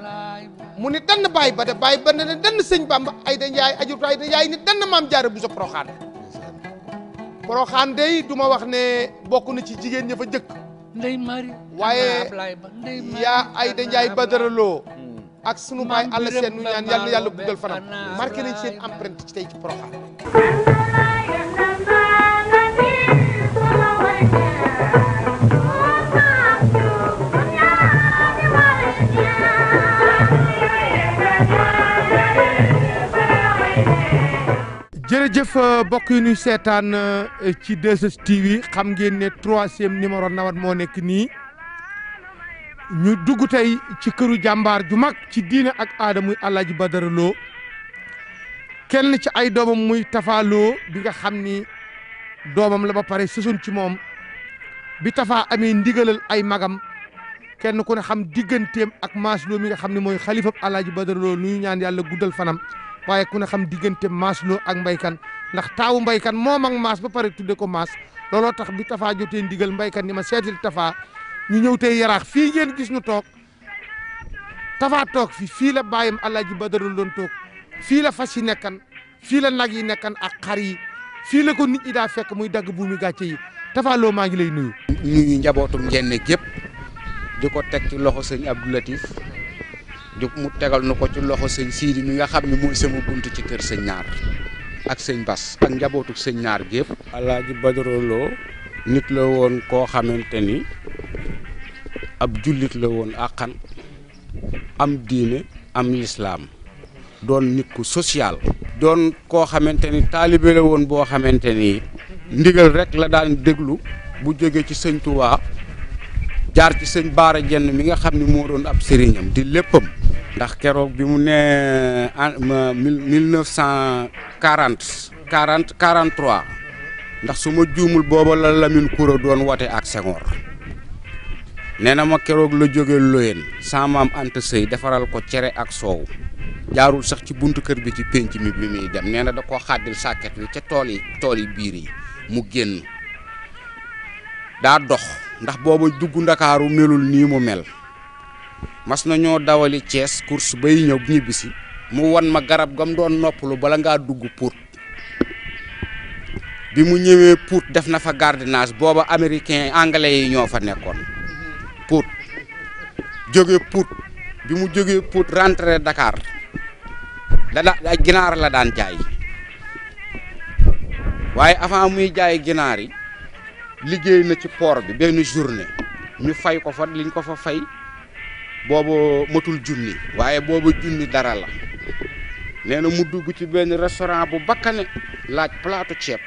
mu ni dann Baye Bada Baye Bada ne dann sëñ Bamba Ayda Ndiaye ajatu Ayda Ndiaye ni dann maam Jaara Buso Poroxaan Poroxaan day du ma wax ne bokk na ci jigéen ña fa jëkk Ndey Mari waaye yaa Ayda Ndiaye Badara Lo ak sunu baay Alla Seen nu ñaan yàlla na yàlla guddal fanam marqué nañ seen empreinte ci tey ci Porokhane. jërëjëf mbokk yi ñuy seetaan ci 2STV xam ngeen ne 3e numéro nawet moo nekk nii ñu dugg tey ci këru jàmbaar ju mag ci diine ak aada muy Alaaji Badara Lo kenn ci ay doomam muy Tafa Lo bi nga xam ni doomam la ba pare sësoon ci moom bi Tafa amee ndigalal ay magam kenn ku ne xam digganteem ak Maas Lo mi nga xam ne mooy xalifab Alaaji Badara Lo nuyu ñaan yàlla guddal fanam waaye ku ne xam diggante Maas Lo ak Mbaykan ndax taawu Mbaykan moom ak Maas ba pare tudde ko Maas looloo tax bi Tafa jotee ndigal Mbaykan ni ma seetil Tafa ñu ñëw tey Yaraax fii ngeen gis ñu toog Tafa toog fii la bàyyam Alaaji Badara Lo doon toog fii la fas yi nekkan fii la nag yi nekkan ak xar yi fii la ko nit ñi daa fekk muy dagg buumi gàcce yi Tafa Lo maa ngi lay nuyu. nuyu njabootum Njenne gépp di ko teg ci loxo sëñ Abdou Latif di mu tegal nu ko ci loxo sëñ Sidi mi nga xam ne mooy sama buntu ci kër sëñ Naar ak sëñ Bas ak njabootu sëñ Naar gépp. Alaaji Badara Lo nit la woon koo xamante ni ab jullit la woon àqan am diine am lislaam doon nit ku social. doon koo xamante ni taalibe la woon boo xamante ni ndigal rek la daan déglu bu jógee ci sëñ Touba jaar ci sëñ Baara Jenn mi nga xam ne moo doon ab sëriñam di léppam. ndax keroog bi mu nee 1943 ndax su ma juumul booba la Lamine Koura doon wote ak Senghor nee na ma keroog la jóge Loyeen sa maam Anta Sëy defaral ko cere ak soow jaarul sax ci buntu kër bi ci pénc mi bi muy dem nee na da koo xàddil sàkket wi ca tool yi biir yi mu génn daa dox ndax booba dugg Ndakaaru melul nii mu mel mas na ñoo dawali Thiès course bay ñëw ñibbisi mu won ma garab gam doon noppalu bala ngaa dugg Pout bi mu ñëwee Pout def na fa gardiennage booba américain anglais yi ñoo fa nekkoon Pout jóge Pout bi mu jógee Pout rentré Dakar ay ginaar la daan jaay waaye avant muy jaay ginaar yi liggéey na ci port bi benn journée ñu fay ko fa liñ ko fa fay boobu matul junni waaye boobu junni dara la nee na mu dugg ci benn restaurant bu bakkane laaj plateau ceeb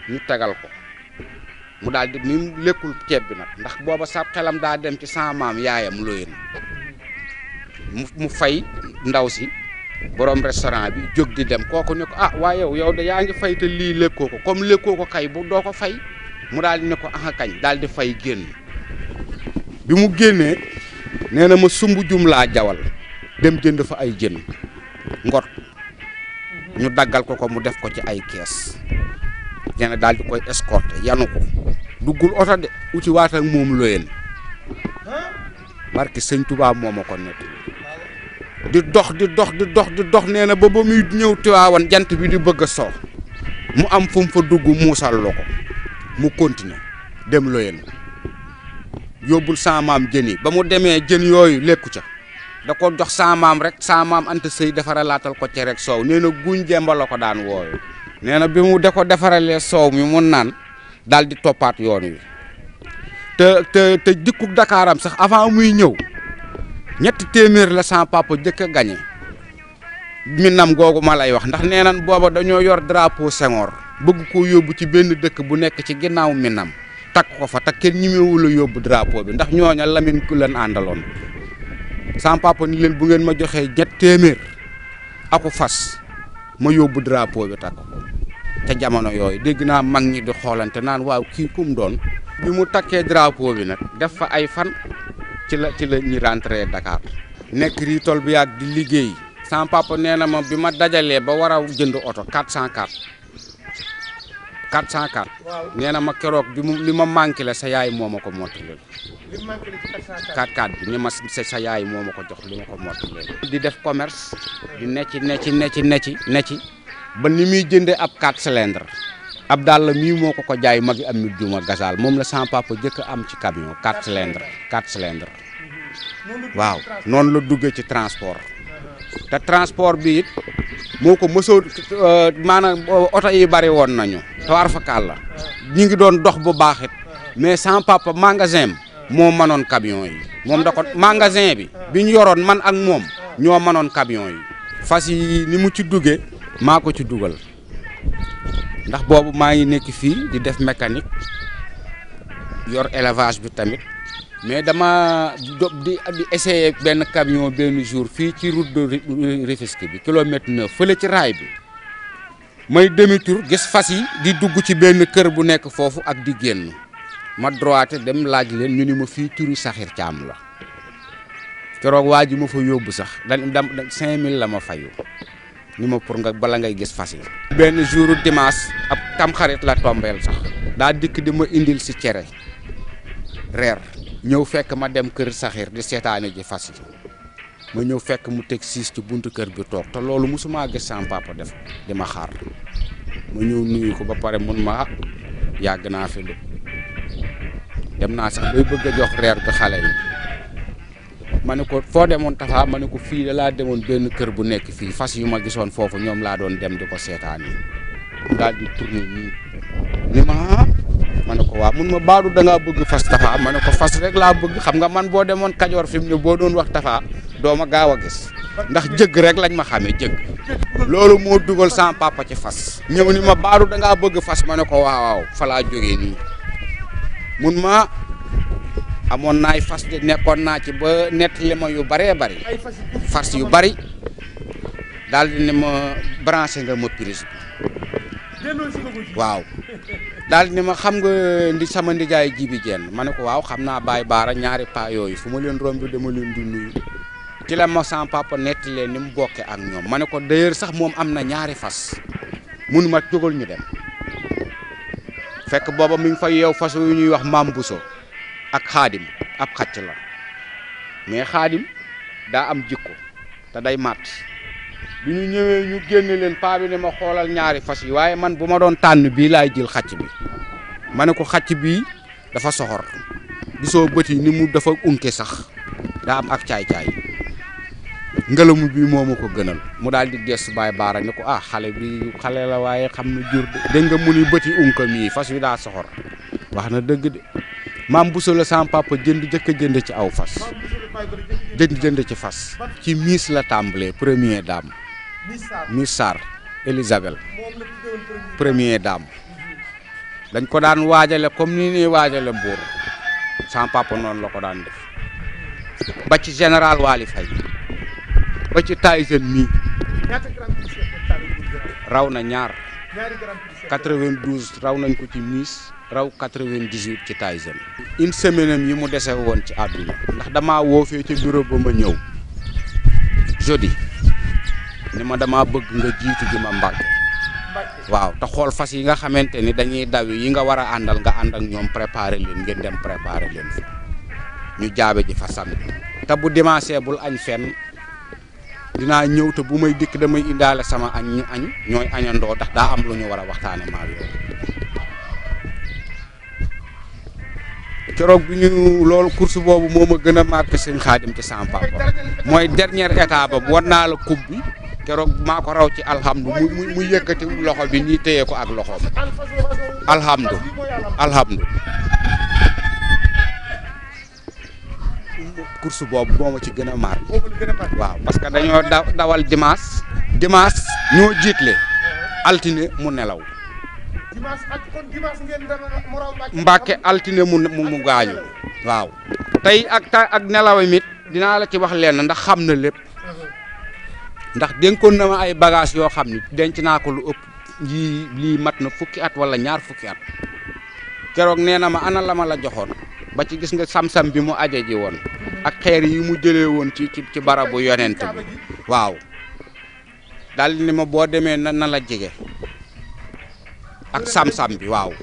ñu tegal ko mu daal di ni lekkul ceeb bi nag ndax booba sa xelam daa dem ci sama maam yaayam Loyeen mu fay ndaw si borom restaurant bi jóg di dem kooku ne ko ah waaye yow de yaa ngi fay te lii lekkoo ko comme lekkoo ko kay bu doo ko fay mu daal di ne ko ah kañ daal di fay génn bi mu génnee nee na ma sumb jum laa jawal dem jënd fa ay jën ngot ñu daggal ko mu def ko ci ay kees nee na daal di koy escorter yanu ko duggul oto de uti waat ak moom Loyeen barke sëñ Touba moo ma ko nekk di dox nee na ba muy ñëw Tiwaawan jant bi di bëgg a soo mu am fu mu fa dugg muusal la ko mu continuer dem Loyeen yóbbul sa maam jën yi ba mu demee jën yooyu lekku ca da ko jox sa maam rek sa maam Anta Sëy defaralaatal ko ci rek soow nee na guñ jemba la ko daan wooyu nee na bi mu da ko defaralee soow mi mun naan daal di toppaat yoon wi te dikkuk Dakaaram sax avant muy ñëw 300 la sama papa jëkk a gagné Minam googu ma lay wax ndax nee nan booba dañoo yor drapeau Senghor bëgg koo yóbbu ci benn dëkk bu nekk ci ginnaaw Minam takk ko fa te kenn ñemewul a yóbbu drapeau bi ndax ñooña Lamine ku leen àndaloon sama papa ni leen bu ngeen ma joxee 300 aku fas ma yóbbu drapeau bi takk ko te jamono yooyu dégg naa mag ñi di xoolante naan waaw kii kum doon bi mu takkee drapeau bi nag def fa ay fan ci la ñi rentré Dakar nekk riitol bi yàgg di liggéey sama papa nee na ma bi ma dajalee ba war a jënd oto 404 nee na ma keroog bi li ma manqué la sa yaay moo ma ko mottaleel 404 bi ni ma sa yaay moo ma ko jox li ma ko mottaleel di def commerce di necci ba ni muy jëndee ab 4 cylindre ab daal la mii moo ko jaay magi am nit juma gasal moom la sama papa jëkk am ci camion 4 cylindre waaw noonu la duggee ci transport te transport bi it moo ko mësoo maanaam oto yi bari woon nañu tawar fakal la ñi ngi doon dox bu baax it mais sama papa magasin moo mënoon camion yi moom da ko magasin bi ñu yoroon man ak moom ñoo mënoon camion yi fas yi ni mu ci duggee maa ko ci dugal ndax boobu maa ngi nekk fii di def mécanique yor élevage bi tamit mais dama di essayer benn camion benn jour fii ci route de Rufisque bi kilomètre 9 fële ci raay bi may demi tour gis fas yi di dugg ci benn kër bu nekk foofu ak di génn ma droite dem laaj leen ñu ni ma fii turi Saxir Caam la keroog waa ji ma fa yóbbu sax dañ 5000 la ma fayu ni ma pour nga bala ngay gis fas yi benn jour dimanche ab tamxarit la tombeel sax daa dikk di ma indil si cere reer ñëw fekk ma dem kër Saxir di seetaane ji fas yi ma ñëw fekk mu teg siis ci buntu kër bi toog te loolu musuma gis sama papa def di ma xaar ma ñëw nuyu ko ba pare mun ma yàgg naa fi de dem naa sax bay bëgg a jox reer bi xale yi ma ne ko foo demoon Tafa ma ne ko fii da laa demoon benn kër bu nekk fii fas yu ma gisoon foofu ñoom laa doon dem di ko seetaan yi daal di tourné nii ni ma ne ko waaw mun ma baadu da ngaa bëgg fas Tafa ma ne ko fas rek laa bëgg xam nga man boo demoon Kajoor fi mu ne boo doon wax Tafa doo ma gaaw a gis ndax jëgg rek lañ ma xamee jëgg loolu moo dugal sama papa ci fas ñëw ni ma baadu da ngaa bëgg fas ma ne ko waaw fa laa jógee nii mun ma amoon naay fas de nekkoon naa ci ba nettali ma yu bëree bëri fas yu bëri daal di ne ma branché nga ma prise bi waaw daal di ne ma xam nga sama ndijaay Jibi Jeen ma ne ko waaw xam naa Baay Baara ñaari paa yooyu fu ma leen romb dama leen di nuyu ci la ma sama papa nettalee ni mu bokke ak ñoom ma ne ko d'ailleurs sax moom am na ñaari fas mun ma jógal ñu dem fekk booba mi ngi fa yeew fas yu ñuy wax Maam Buso ak Xaadim ab xacc la mais Xaadim daa am jikko te day màtt bi ñu ñëwee ñu génne leen paa bi ne ma xoolal ñaari fas yi waaye man bu ma doon tànn bii laay jël xacc bi ma ne ko xacc bii dafa soxor gisoo bët yi ni mu dafa unke sax daa am ak caay-caay ngelamu bi moo ma ko gënal mu daal di gestu Baay Baara ne ko xale bi xale la waaye xam na jur de dégg nga mu ni bët yi unka mii fas wi daa soxor wax na dëgg de Maam Bousso la sama papa jëkk a jënd ci aw fas jënd ci fas ci Miss la tàmbalee première dame Miss Sarr Elisabeth première dame dañ ko daan waajale comme ni ñuy waajale buur sama papa noonu la ko daan def ba ci général Waly Faye ba ci Tyson mii raw na ñaar 92 raw nañ ko ci Miss raw 98 ci Tyson une semaine am yi mu dese woon ci àdduna ndax damaa woofee ci bureau ba ma ñëw jeudi ni ma damaa bëgg nga jiitu ji ma Mbàkke waaw te xool fas yi nga xamante ni dañuy daw yi nga war a àndal nga ànd ak ñoom préparer leen ngeen dem préparer leen fi ñu jaabe ji fa samedi te bu dimanche bul añ fenn dinaa ñëw te bu may dikk damay indaale sama añ ñu añ ñooy añandoo ndax daa am lu ñu war a waxtaane maal yow keroog bi ñu loolu course boobu moo ma gën a marqué sëñ Xaadim ci sama papa mooy dernière étape ba war naa la coupe bi keroog maa ko raw ci alhamdu mu yëkkati loxo bi nii téye ko ak loxoom alhamdu course boobu moo ma ci gën a marqué waaw parce que dañoo dawal dimanche ñoo jiitle altine mu nelaw Mbàkke altine mu gaañu waaw tey ak nelaw mit dinaa la ci wax leen ndax xam na lépp ndax dénkoon na ma ay bagage yoo xam ni denc naa ko lu ëpp lii mat na fukki at wala ñaar fukki at keroog nee na ma ana la ma la joxoon ba ci gis nga sam-sam bi mu aje ji woon ak xeer yi mu jëlee woon ci barabu yonent bi waaw daal ni ma boo demee na la jege ak sam-sam bi waaw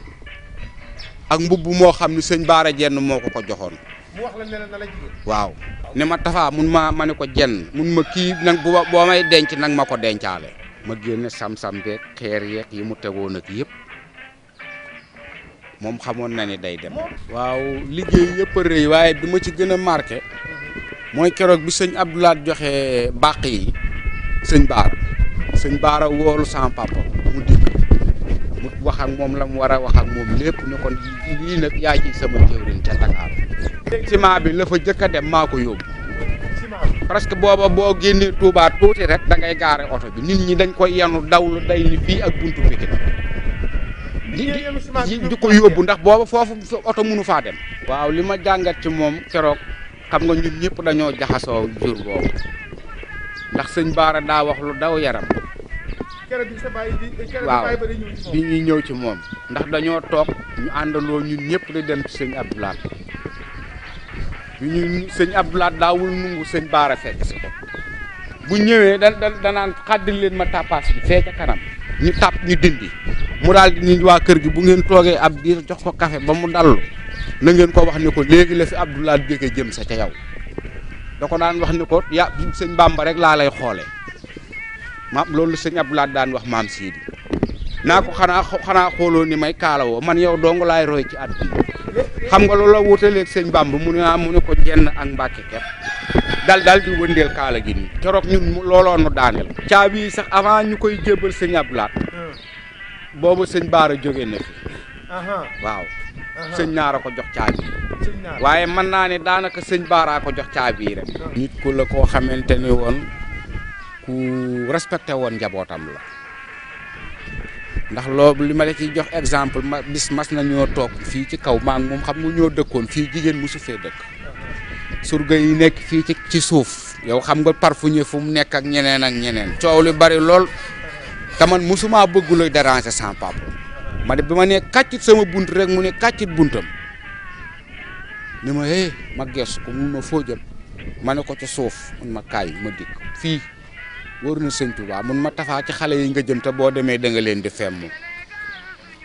ak mbubb moo xam ni sëñ Baara Jenn moo ko joxoon waaw ni ma tafaa mun ma ne ko jenn mun ma kii nag boo may denc nag ma ko dencaale ma génne sam-sam beeg xeer yeeg yi mu tegoon ak yëpp moom xamoon na ni day dem waaw liggéey yëpp a rëy waaye bi ma ci gën a marqué mooy keroog bi sëñ Abdoulaat joxe bàq yi sëñ Baara woolu sama papa mu dikk mu wax ak moom la mu war a wax ak moom lépp ne kon lii nag yaa ci sama jëwriñ ca Dakar ciment bi la fa jëkk a dem maa ko yóbbu presque booba boo génnee Touba tuuti rek da ngay gaare oto bi nit ñi dañ koy yenu dawlu day ni fii ak buntu Pikine di ko yóbbu ndax booba foofu oto mënu faa dem waaw li ma jàngat ci moom keroog xam nga ñun ñëpp dañoo jaxasoo jur boobu ndax sëñ Baara daa wax lu daw yaram waaw bi ñuy ñëw ci moom ndax dañoo toog ñu àndandoo ñun ñëpp di dem ci sëñ Abdoulaat bi ñu sëñ Abdoulaat daawul nungu sëñ Baara fekk si ko bu ñëwee danaan xàddil leen ma tapas bi fee ca kanam ñu tàpp ñu dindi mu daal di ni waa kër gi bu ngeen toogee ab diir jox ko café ba mu dallu na ngeen ko wax ni ko léegi la fi Abdoulaat jóge jëm sa ca yow da ko daan wax ni ko ya sëñ Bamba rek laa lay xoolee maam loolu sëñ Abdoulaat daan wax maam Sidi naa ko xanaa xooloo ni may kaalawoo man yow dong laay roy ci àdduna xam nga loolu la wutaleeg sëñ Bamba mu ne ko jenn ak Mbàkke kepp dal di wëndeel kaala gi nii keroog ñun looloo nu daaneel caabi sax avant ñu koy jébbal sëñ Abdoulaat boobu sëñ Baara jóge na fi waaw sëñ Naara ko jox caabi waaye mën naa ne daanaka sëñ Baara ko jox caabi yi rek nit ku la koo xamante ni woon ku respecté woon njabootam la ndax loolu li ma la ciy jox exemple bis mas nañoo toog fii ci kaw maa ngi moom xam nga ñoo dëkkoon fii jigéen mosu fee dëkk surga yi nekk fii ci suuf yow xam nga parfuñe fu mu nekk ak ñeneen coow li bari lool te man mosuma bëgg luy déranger sama papa ma de bi ma nee kàccit sama bunt rek mu ne kàccit buntam ni ma ma gees ko mun ma foo jëm ma ne ko ci suuf mun ma kaay ma dikk fii wóor na sëñ Tuubaa mun ma tafaa ci xale yi nga jëm te boo demee da nga leen di femm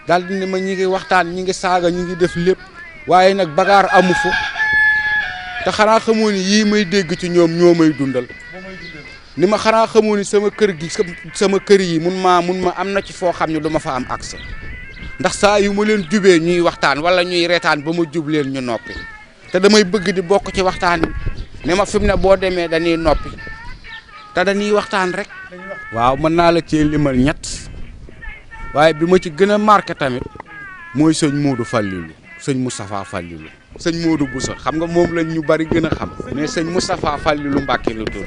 daal di ne ma ñi ngi waxtaan ñi ngi saaga ñi ngi def lépp waaye nag bagaar amu fa te xanaa xamoo ni yii may dégg ci ñoom ñoo may dundal ni ma xanaa xamoo ni sama kër gi sama kër yi mun ma am na ci foo xam ne du ma fa am accès ndax saa yu ma leen jubee ñuy waxtaan wala ñuy reetaan ba ma jub leen ñu noppi te damay bëgg di bokk ci waxtaan yi ne ma fi mu ne boo demee dañuy noppi te dañuy waxtaan rek. waaw mën naa la cee limal ñett waaye bi ma ci gën a marqué tamit mooy sëñ Modou Fallilou sëñ Moustapha Fallilou sëñ Modou Boussa xam nga moom lañ ñu bari gën a xam mais sëñ Moustapha Fallilou Mbàkke la tur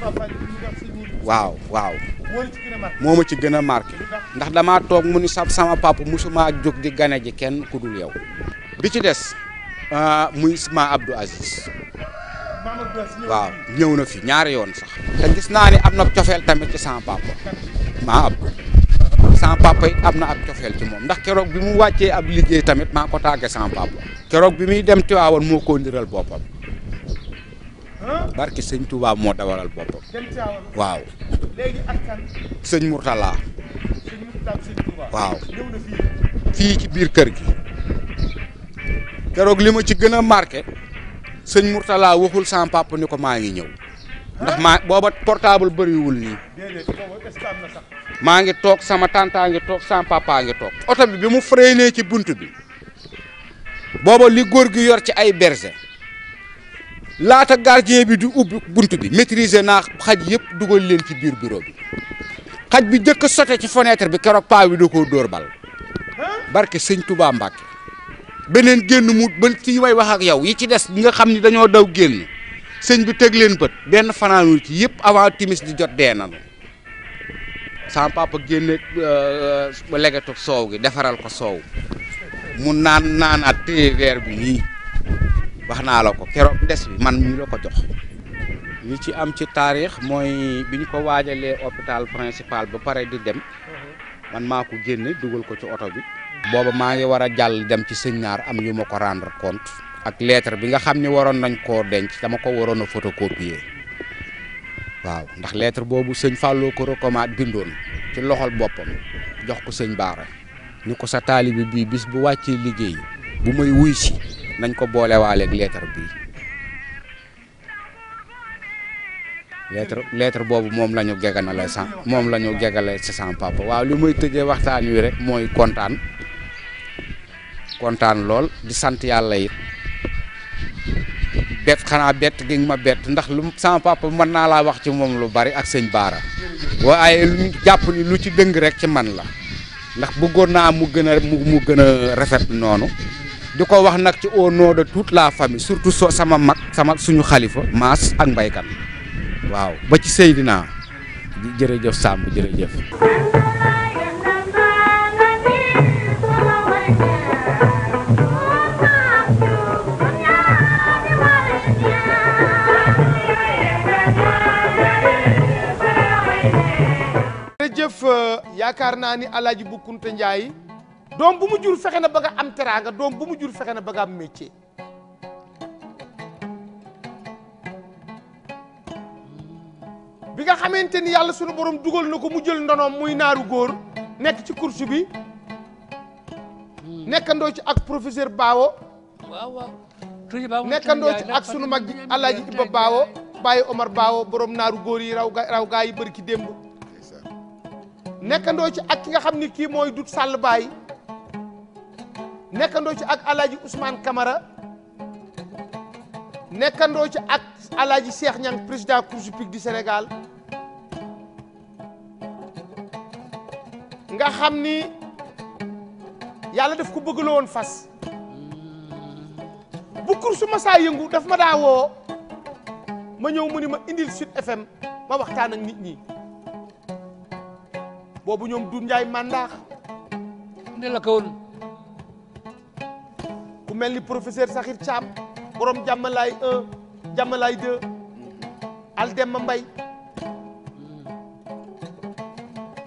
waaw moo ma ci gën a marqué ndax damaa toog mu ni sama papa musuma jóg di gane ji kenn ku dul yow bi ci des muy ma Abdou Aziz waaw ñëw na fi ñaari yoon sax te gis naa ni am na cofeel tamit ci sama papa maa ab sama papa it am na ab cofeel ci moom ndax keroog bi mu wàccee ab liggéey tamit maa ko tàggee sama papa keroog bi muy dem Tiwaawan moo ko ndiral boppam barki sëñ Touba moo dawalal boppam waaw sëñ Mourtala waaw fii ci biir kër gi keroog li ma ci gën a marqué sëñ Mourtala waxul sama papa ni ko maa ngi ñëw ndax booba portable bëriwul nii maa ngi toog sama tàntaa ngi toog sama papa ngi toog oto bi mu freiné ci bunt bi booba li góor gi yor ci ay berger laata gardien bi di ubbi bunt bi maîtriser naa xaj yëpp dugal leen ci biir bureau bi xaj bi jëkk sote ci fenêtre bi keroog paa bi da koo dóor bal barke sëñ Touba Mbacke beneen génn mu ba fii may wax ak yow yi ci des nga xam ni dañoo daw génn sëñ bi teg leen bët benn fanaanul ci yëpp avant timis di jot dee nanu sama papa génne legetu soow gi defaral ko soow mu naanaat téye verre bi nii wax naa la ko keroog des bi man mii la ko jox li ci am ci taarix mooy bi ñu ko waajalee hôpital principal ba pare di dem man maa ko génne dugal ko ci oto bi booba maa ngi war a jàll dem ci sëñ Naar am yu ma ko rendre compte ak lettre bi nga xam ni waroon nañ koo denc dama ko waroon a photocopier waaw ndax lettre boobu sëñ Fallou ko recommande bindoon ci loxol boppam jox ko sëñ Baara ni ko sa taalibi bii bis bu wàccee liggéey bu may wuy si nañ ko boolewaaleeg lettre bii lettre boobu moom la ñu geganale moom la ñu gegale ci sama papa waaw li muy tëjee waxtaan wi rek mooy kontaan lool di sant yàlla it xanaa bett gi ma bett ndax lu sama papa mën naa laa wax ci moom lu bari ak sëñ Baara waaye lu jàpp ni lu ci dëng rek ci man la ndax bëggoon naa mu gën a rafet noonu di ko wax nag ci au nom de toute la famille surtout sama mag suñu xalifa Maas ak mbaykan waaw ba ci Seydina jërëjëf Samb jërëjëf. jërëjëf yaakaar naa ni Alaaji Bu Kunta Njaay doom bu mu jur fexe na bëgg a am teraanga doom bu mu jur fexe na bëgg a am métier bi nga xamante ni yàlla sunu borom dugal na ko mu jël ndonoom muy naaru góor nekk ci course bi nekkandoo ci ak professeur Bawo nekkandoo ci ak sunu mag ji Alaaji Iba Bawo Baye Omar Bawo borom naaru góor yi raw gaa yi bëri ki démb nekkandoo ci ak ki nga xam ni kii mooy Dut Sall Baye nekkandoo ci ak Alaaji Ousmane Camara nekkandoo ci ak Alaaji Cheikh Niang président course hippique du Sénégal nga xam ni yàlla daf ko bëgg la woon fas bu course ma saa yëngu daf ma daa woo ma ñëw mu ni ma indil Sud FM ma waxtaan ak nit ñi boobu ñoom du Njaay mandaax ne la kawoon ku mel ni professeur Sakhir Thiam borom jàmmalaay 1 jàmmalaay 2 Aldemma Mbay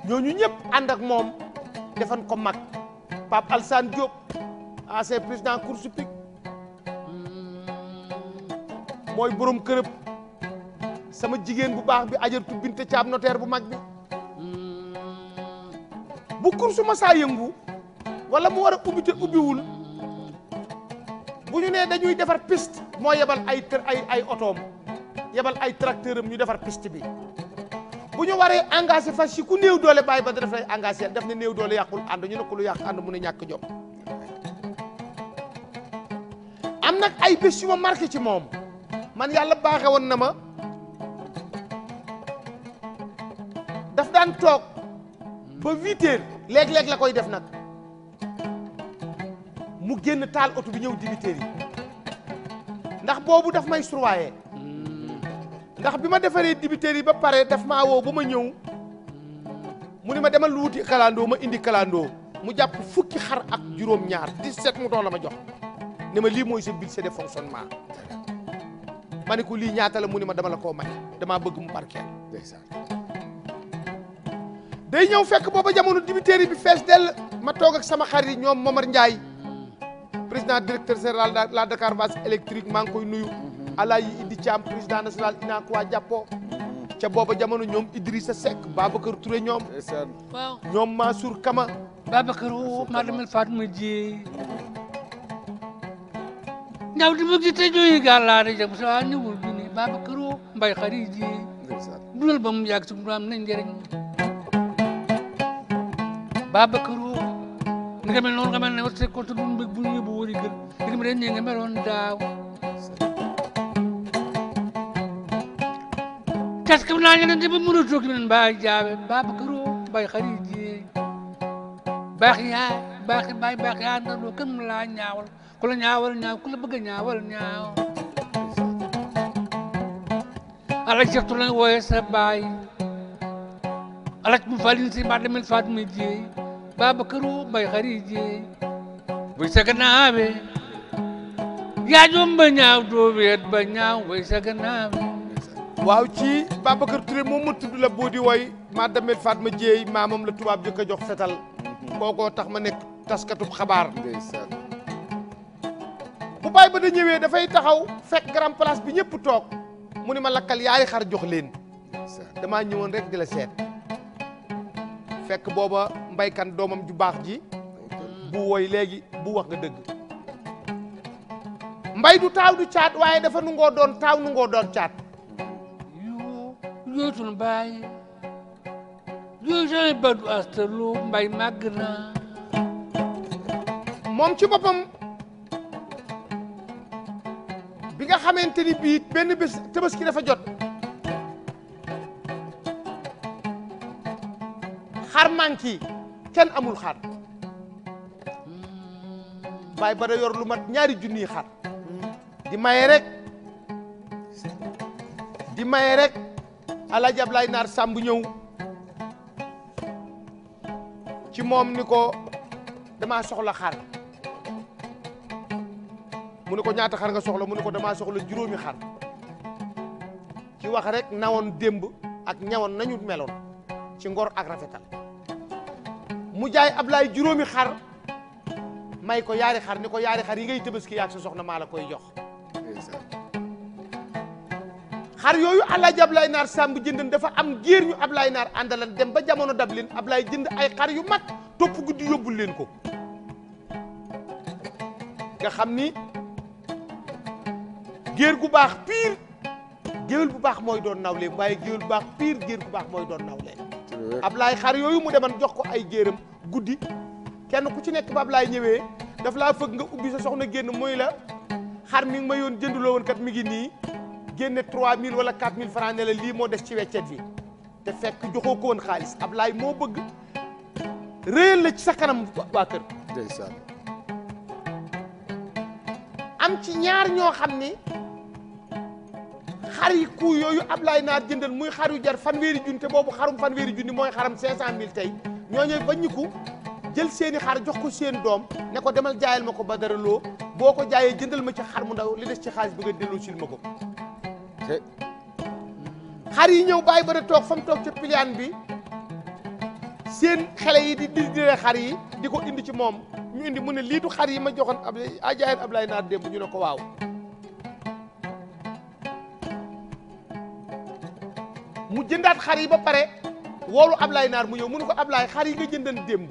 ñooñu ñëpp ànd ak moom defan ko mag Pape Alsane Diop ancien président course hippique mooy borom kërëb sama jigéen bu baax bi Ajaratu Binte Thiam notaire bu mag bi bu course ma saa yëngu wala mu war a ubbi te ubbiwul bu ñu nee dañuy defar piste moo yebal ay otoom yebal ay tracteur am ñu defar piste bi bu ñu waree engagé fas yi ku néew doole bàyyi ba daf lay engagé def ne néew doole yàqul ànd ñu ne ko lu yàq ànd mu ne ñàkk jom am nag ay bés yu ma marqué ci moom man yàlla baaxe woon na ma daf daan toog ba 8 heures léeg-léeg la koy def nag mu génn taal oto bi ñëw dibiteer yi ndax boobu daf may surwaaye ndax bi ma defaree dibiteer yi ba pare daf maa woo ba ma ñëw mu ni ma demal lu wuti kalandoo ma indi kalandoo mu jàpp fukki xar ak juróom ñaar 17 mouton la ma jox ne ma lii mooy sa budget de fonctionnement ma ne ko lii ñaata la mu ni ma dama la koo may damaa bëgg mu barkeel day ñëw fekk booba jamono dibiteer bi fees dell ma toog ak sama xarit yi ñoom Momar Ndiaye président directeur général de la Dakar Base électrique maa ngi koy nuyu Alaaji Idi Thiam président national ina quoi jàppo ca booba jamono ñoom Idrissa Seck Babacar Touré ñoom waaw ñoom Mansour Kama Babacar o madame Fatma Dieye ñaw di bëgg te jooyi gàllaare jam sa ñëwul bi ni Babacar o mbay xari Dieye dundal ba mu yàgg su am nañ njëriñ Babacar o nga mel noonu nga mel ne wa se compte dun bëgg bu ñu yóbbu wari gën digam ren ñi nga meloon daaw tas kam naa ngeen di ba mënu toog men mbay jaabe Babacar o mbay xari Dieye baax yaay baax baay baax yaa ndandoo kenn mu laa ñaawal ku la ñaawal ñaaw ku la bëgg a ñaawal ñaaw alaj Cheikh Touré wooye sa baay alaj mu falin si ba demel Fatma Dieye Babacar o mbay xari Dieye buy sa gannaawe yaa joom ba ñaaw doo weet ba ñaaw buy sa gannaawe waaw ci Babacar Touré moom ma tudd la boo di woy ma demel Fatma Dieye maamam la tubaab jëkk a jox fetal kookoo tax ma nekk taskatub xabaar bu baay ba da ñëwee dafay taxaw fekk grand place bi ñëpp toog mu ni ma lakkal yaari xar jox leen damaa ñëwoon rek di la seet fekk booba mbaykan doomam ju baax ji bu woy léegi bu wax nga dëgg mbay du taaw du caat waaye dafa nu ngoo doon taaw nu ngoo doon caat yootul baay yooyu sooy badu astalu mbay màgg na moom ci boppam bi nga xamante ni bii benn bés tabaski dafa jot xar manki kenn amul xar baay ba da yor lu mat ñaari junniy xar di maye rek Alaaji Ablaay Naar Samb ñëw ci moom ni ko damaa soxla xar mu ne ko ñaata xar nga soxla mu ne ko damaa soxla juróomi xar ci wax rek nawoon démb ak ñawoon nañu meloon ci ngor ak rafetal mu jaay Ablaay juróomi xar may ko yaari xar ni ko yaari xar yi ngay tëbaski yaag sa soxna maa la koy jox xar yooyu Alaaji Ablaay Naar Samb jëndan dafa am géer ñu Ablaay Naar àndalan dem ba jamono dab leen Ablaay jënd ay xar yu mag topp guddi yóbbul leen ko nga xam ni géer gu baax pire géwél bu baax mooy doon nawleem waaye géwél bu baax pire géer gu baax mooy doon nawleem Ablaay xar yooyu mu deman jox ko ay géeram guddi kenn ku ci nekk ba Ablaay ñëwee daf laa fëgg nga ubbi sa soxna génn mooy la xar mi ngi ma yoon jënduloo woon kat mi ngi nii génne 3000 wala 4000 francs ne la lii moo des ci weccet bi te fekk joxoo ko woon xaalis Ablaay moo bëgg réyal la ci sa kanam waa kër ndeysaan am ci ñaar ñoo xam ni xar yi ku yooyu Ablaay Naar jëndal muy xar yu jar fanweeri junni te boobu xarum fanweeri junni mooy xaram 500000 tey ñooñu baññiku jël seeni xar jox ko seen doom ne ko demal jaayal ma ko Badara Lo boo ko jaayee jëndal ma ci xar mu ndaw li des ci xaalis bi nga delloo sil ma ko xar yi ñëw bàyyi ba da toog fa mu toog ca piliyaan bi seen xale yi di dire xar yi di ko indi ci moom ñu indi mu ne lii du xar yi ma joxoon a jaayan Ablaay Naar démb ñu ne ko waaw mu jëndaat xar yi ba pare woolu Ablaay Naar mu ñëw mu ne ko Ablaay xar yi nga jëndan démb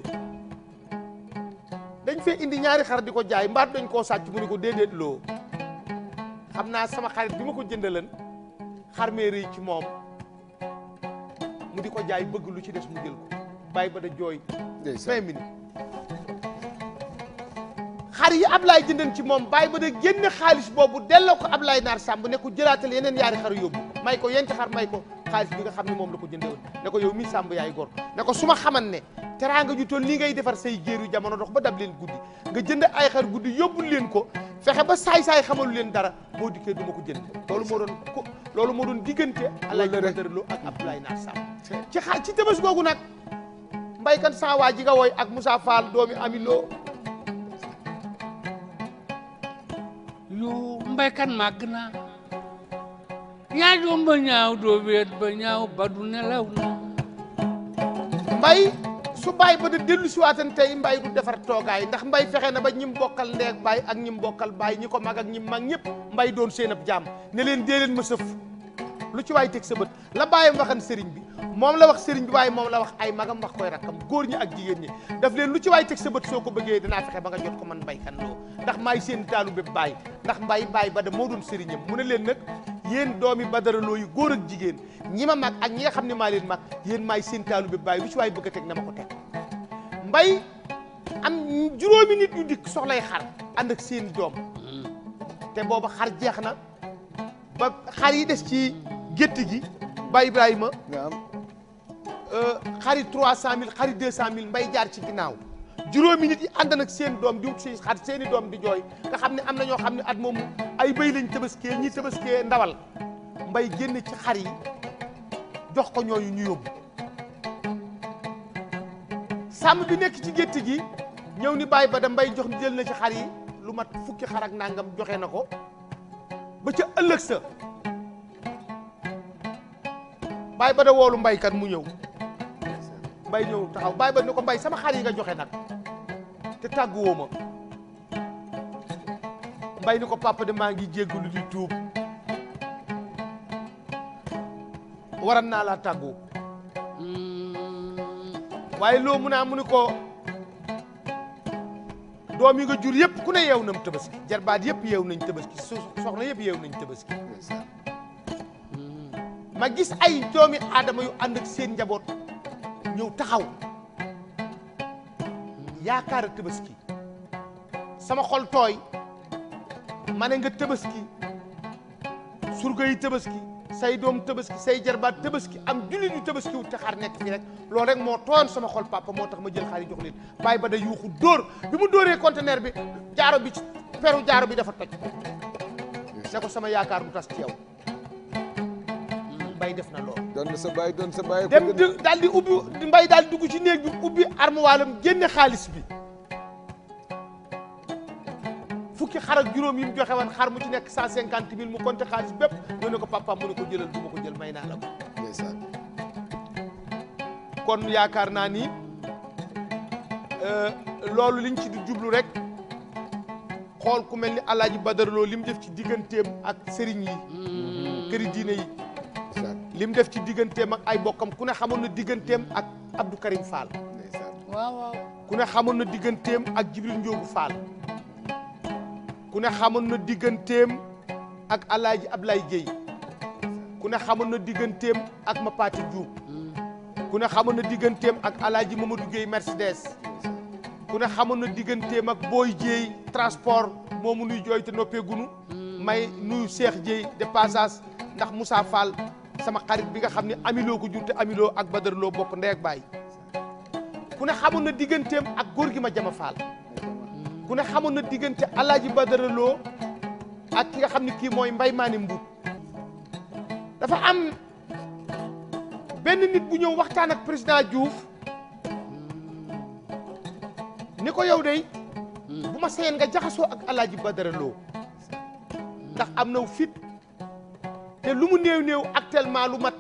dañ fee indi ñaari xar di ko jaay mbaat dañ koo sàcc mu ne ko déedéet loo xam naa sama xarit bi ma ko jëndalan xar mee rëy ci moom mu di ko jaay bëgg lu ci des mu jël ko bàyyi ba da jooy 20 minutes xar yi Ablaay jëndan ci moom bàyyi ba da génne xaalis boobu delloo ko Ablaay Naar Samb ne ko jëlaatal yeneen yaari xar yóbbu may ko yenti xar may ko xaalis bi nga xam ne moom la ko jëndewoon ne ko yow mii Samb yaay gor ne ko su ma xaman ne teraanga ju toll nii ngay defar say géeru jamono dox ba dab leen guddi nga jënd ay xar guddi yóbbul leen ko fexe ba saay-saay xamalu leen dara boo dikkee du ma ko jënd loolu moo doon diggante Alaaji Badara Lo ak Ablaay Naar Samb ci tëbës googu nag mbaykan saa waa ji nga woy ak Moussa Fall doomi Ami Lo yu mbaykan màgg na yaa doom ba ñaaw doo weet ba ñaaw ba du nelaw na mbay su bàyyi ba da dellu si waatan tey mbay du defar toogaay ndax mbay fexe na ba ñim bokkal ndeeg baay ak ñim bokkal baay ñi ko mag ak ñim mag ñëpp mbay doon seen ab jaam ne leen dee leen ma sëf lu ci waay teg sa bët la bàyyam waxan sëriñ bi moom la wax sëriñ bi waaye moom la wax ay magam wax koy rakkam góor ñi ak jigéen ñi daf leen lu ci waay teg sa bët soo ko bëggee dinaa fexe ba nga jot ko man Mbaye Kane Lo ndax maay seen taalu bépp baay ndax Mbaye baay ba da moo doon sëriñam mu ne leen nag yéen doomi Badara Lo yu góor ak jigéen ñi ma mag ak ñi nga xam ne maa leen mag yéen maay seen taalu bépp baay lu ci waay bëgg a teg na ma ko teg Mbaye am juróomi nit yu dikk soxlay xar ànd ak seen doom te booba xar jeex na ba xar yi des ci gétt gi Baye Ibrahima xari 300000 xari 200000 Mbaye jaar ci ginnaaw juróomi nit yi ànd nag seen doom di wut si xar seeni doom di jooy nga xam ne am na ñoo xam ne at moomu ay bëy lañ tabaskee ñi tabaskee ndawal Mbaye génn ci xar yi jox ko ñooñu ñu yóbbu sàmm bi nekk ci gétt gi ñëw ni Baye ba da Mbaye jox jël na ci xar yi lu mat fukki xar ak nangam joxe na ko ba ca ëllëg sa Baye ba da woolu Mbaye Kane mu ñëw Mbaye ñëw taxaw Baye ba ne ko Mbaye sama xar yi nga joxe nag te tàgguwoo ma Mbaye ni ko papa de maa ngi jéggalu di tuub waran naa laa tàggu waaye loo mu naa mu ni ko doom yi nga jur yëpp ku ne yeew nam tabaski jarbaat yëpp yeew nañ tabaski soxna yëpp yeew nañ tabaski ma gis ay doomi aadama yu ànd ak seen njaboot ñëw taxaw yaakaar a tabaski sama xol tooy ma ne nga tabaski surga yi tabaski say doom tabaski say jarbaat tabaski am jullit yu tabaski wut te xar nekk fii rek loolu rek moo tooyoon sama xol papa moo tax ma jël xar yi jox leen Baye ba da yuuxu dóor bi mu dóoree conteneur bi jaaro bi peru jaaro bi dafa toj ne ko sama yaakaar du tas ci yow Mbaye def na loolu doon sa baay doon sa baay dem daal di ubbi Mbaye daal dugg ci néeg bi ubbi armuwaalam génne xaalis bi fukki xar ak juróom yi mu joxe woon xar mu ci nekk 150000 mu compté xaalis bépp ñoo ne ko papa mu ne ko jëlal du ma ko jël may naa la ko ndeysaan kon yaakaar naa ni loolu liñ ci di jublu rek xool ku mel ni Alaaji Badara Lo li mu def ci digganteem ak sëriñ yi këri diine yi li mu def ci digganteem ak ay bokkam ku ne xamoon na digganteem ak Abdou Karim Fall waaw waaw ku ne xamoon na digganteem ak Jibril Njoogu Fall ku ne xamoon na digganteem ak Alaaji Ablaye Gueye ku ne xamoon na digganteem ak Mapati Diouf ku ne xamoon na digganteem ak Alaaji Mamadou Gueye Mercedes ku ne xamoon na digganteem ak Boy Dieye transport moomu nuy jooy te noppee gunu may nuyu Cheikh Dieye de passage ndax Moussa Fall sama xarit bi nga xam ne amiloo ko jur te amiloo ak Badara Lo bokk ndey ak baay ku ne xamoon na digganteem ak góor gi ma jama Fall ku ne xamoon na diggante Alaaji Badara Lo ak ki nga xam ne kii mooy Mbaye Maane Mbuub dafa am benn nit bu ñëw waxtaan ak président Diouf ni ko yow dey bu ma seen nga jaxasoo ak Alaaji Badara Lo ndax am na fit te lu mu néew néew actuellement lu mat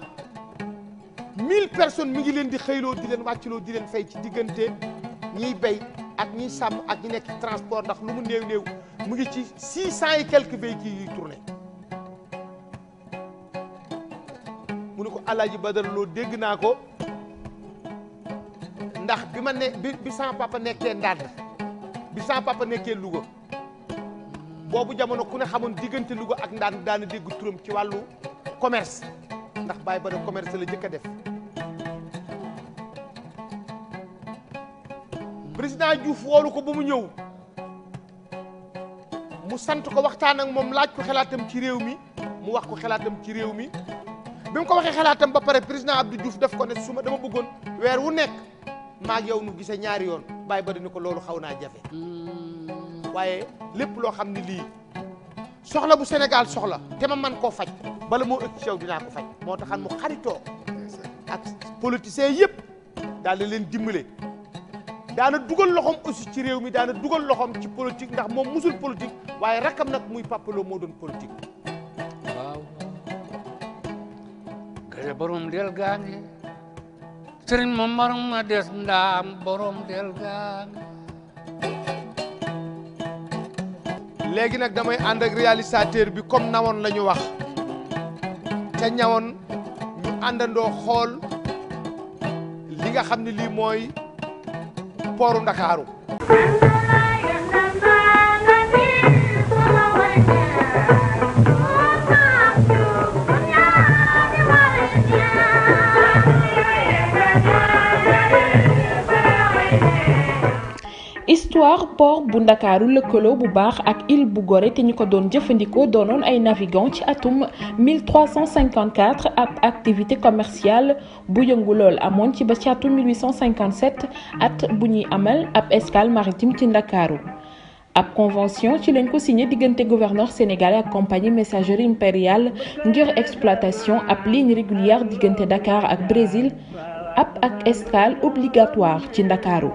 1000 personnes mi ngi leen di xëyloo di leen wàcciloo di leen fay ci diggante ñiy béy ak ñiy sàmm ak ñi nekk transport ndax lu mu néew néew mu ngi ci 600 et quelques véhicules yuy tourné mu ne ko Alaaji Badara Lo dégg naa ko ndax bi ma ne bi sama papa nekkee Ndande bi sama papa nekkee Louga boobu jamono ku ne xamoon diggante Louga ak Ndande daana dégg turam ci wàllu commerce ndax Baye Bada commerce la jëkk a def président Diouf woolu ko ba mu ñëw mu sant ko waxtaan ak moom laaj ko xalaatam ci réew mi mu wax ko xalaatam ci réew mi bi mu ko waxee xalaatam ba pare président Abdou Diouf daf ko ne su ma dama bëggoon weer wu nekk maag yow nu gisee ñaari yoon Baye Bada ni ko loolu xaw naa jafe waaye lépp loo xam ne lii soxla bu Sénégal soxla te ma man koo faj bala moo ëpp ci yow dinaa ko faj moo taxan mu xaritoo ak politiciens yëpp daal di leen dimbale daana dugal loxoom aussi ci réew mi daana dugal loxoom ci politique ndax moom musul politique waaye rakkam nag muy Papa Lo moo doon politique. waaw gare borom del gaange sëriñ ma marum ma des ndaam borom del gaange léegi nag damay ànd ak réalisateur bi comme nawoon la ñu wax ca ñawoon ñu àndandoo xool li nga xam ne lii mooy pooru Ndakaaru. histoire port bu Ndakaaru lëkkaloo bu baax ak île bu Gorée te ñu ko doon jëfandikoo doonoon ay navigants ci atum 1354 ab activité commerciale bu yëngu lool amoon ci ba ci atum 1857 at bu ñuy amal ab escale maritime ci Ndakaaru ab convention ci lañ ko signé diggante gouverneur sénégalais ak compagnie messagerie impériale ngir exploitation ab ligne régulière diggante Dakar ak Brésil ab ak escale obligatoire ci Ndakaaru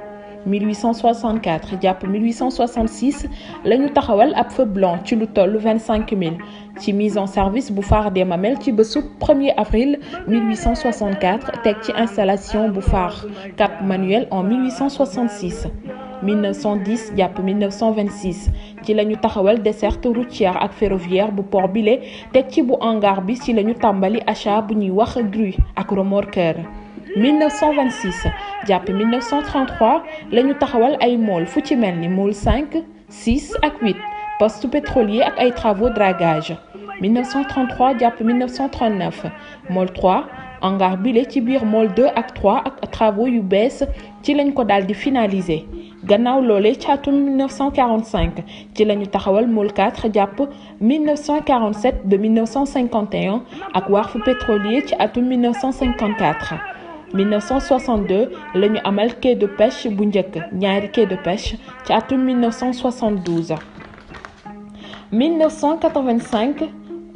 1864 jàpp 1866 la ñu taxawal ab feu blanc ci lu toll 25 000 ci mise en service bu phare des Mamelles ci bésub 1er avril 1864 teg ci installation bu phare Cap Manuel en 1866 1910 jàpp 1926 ci la ñu taxawal desserte routière ak ferroviaire bu port bile teg ci bu hangar bi ci la ñu tàmbali achat bu ñuy wax grue ak remorqueur 1926 jàpp 1933 la ñu taxawal ay mool fu ci mel ni mool 5 6 ak 8 poste pétrolier ak ay travaux dragage 1933 jàpp 1939 mool 3 hangar bile ci biir mool 2 ak 3 ak travaux yu bees ci lañ ko daal di finaliser gannaaw loolee ci atum 1945 ci la ñu taxawal mool 4 jàpp 1947 ba 1951 ak wharf pétrolier ci atum 1954 1962 la ñu amal quai de pêche bu njëkk ñaari quai de pêche ci atum 1972 1985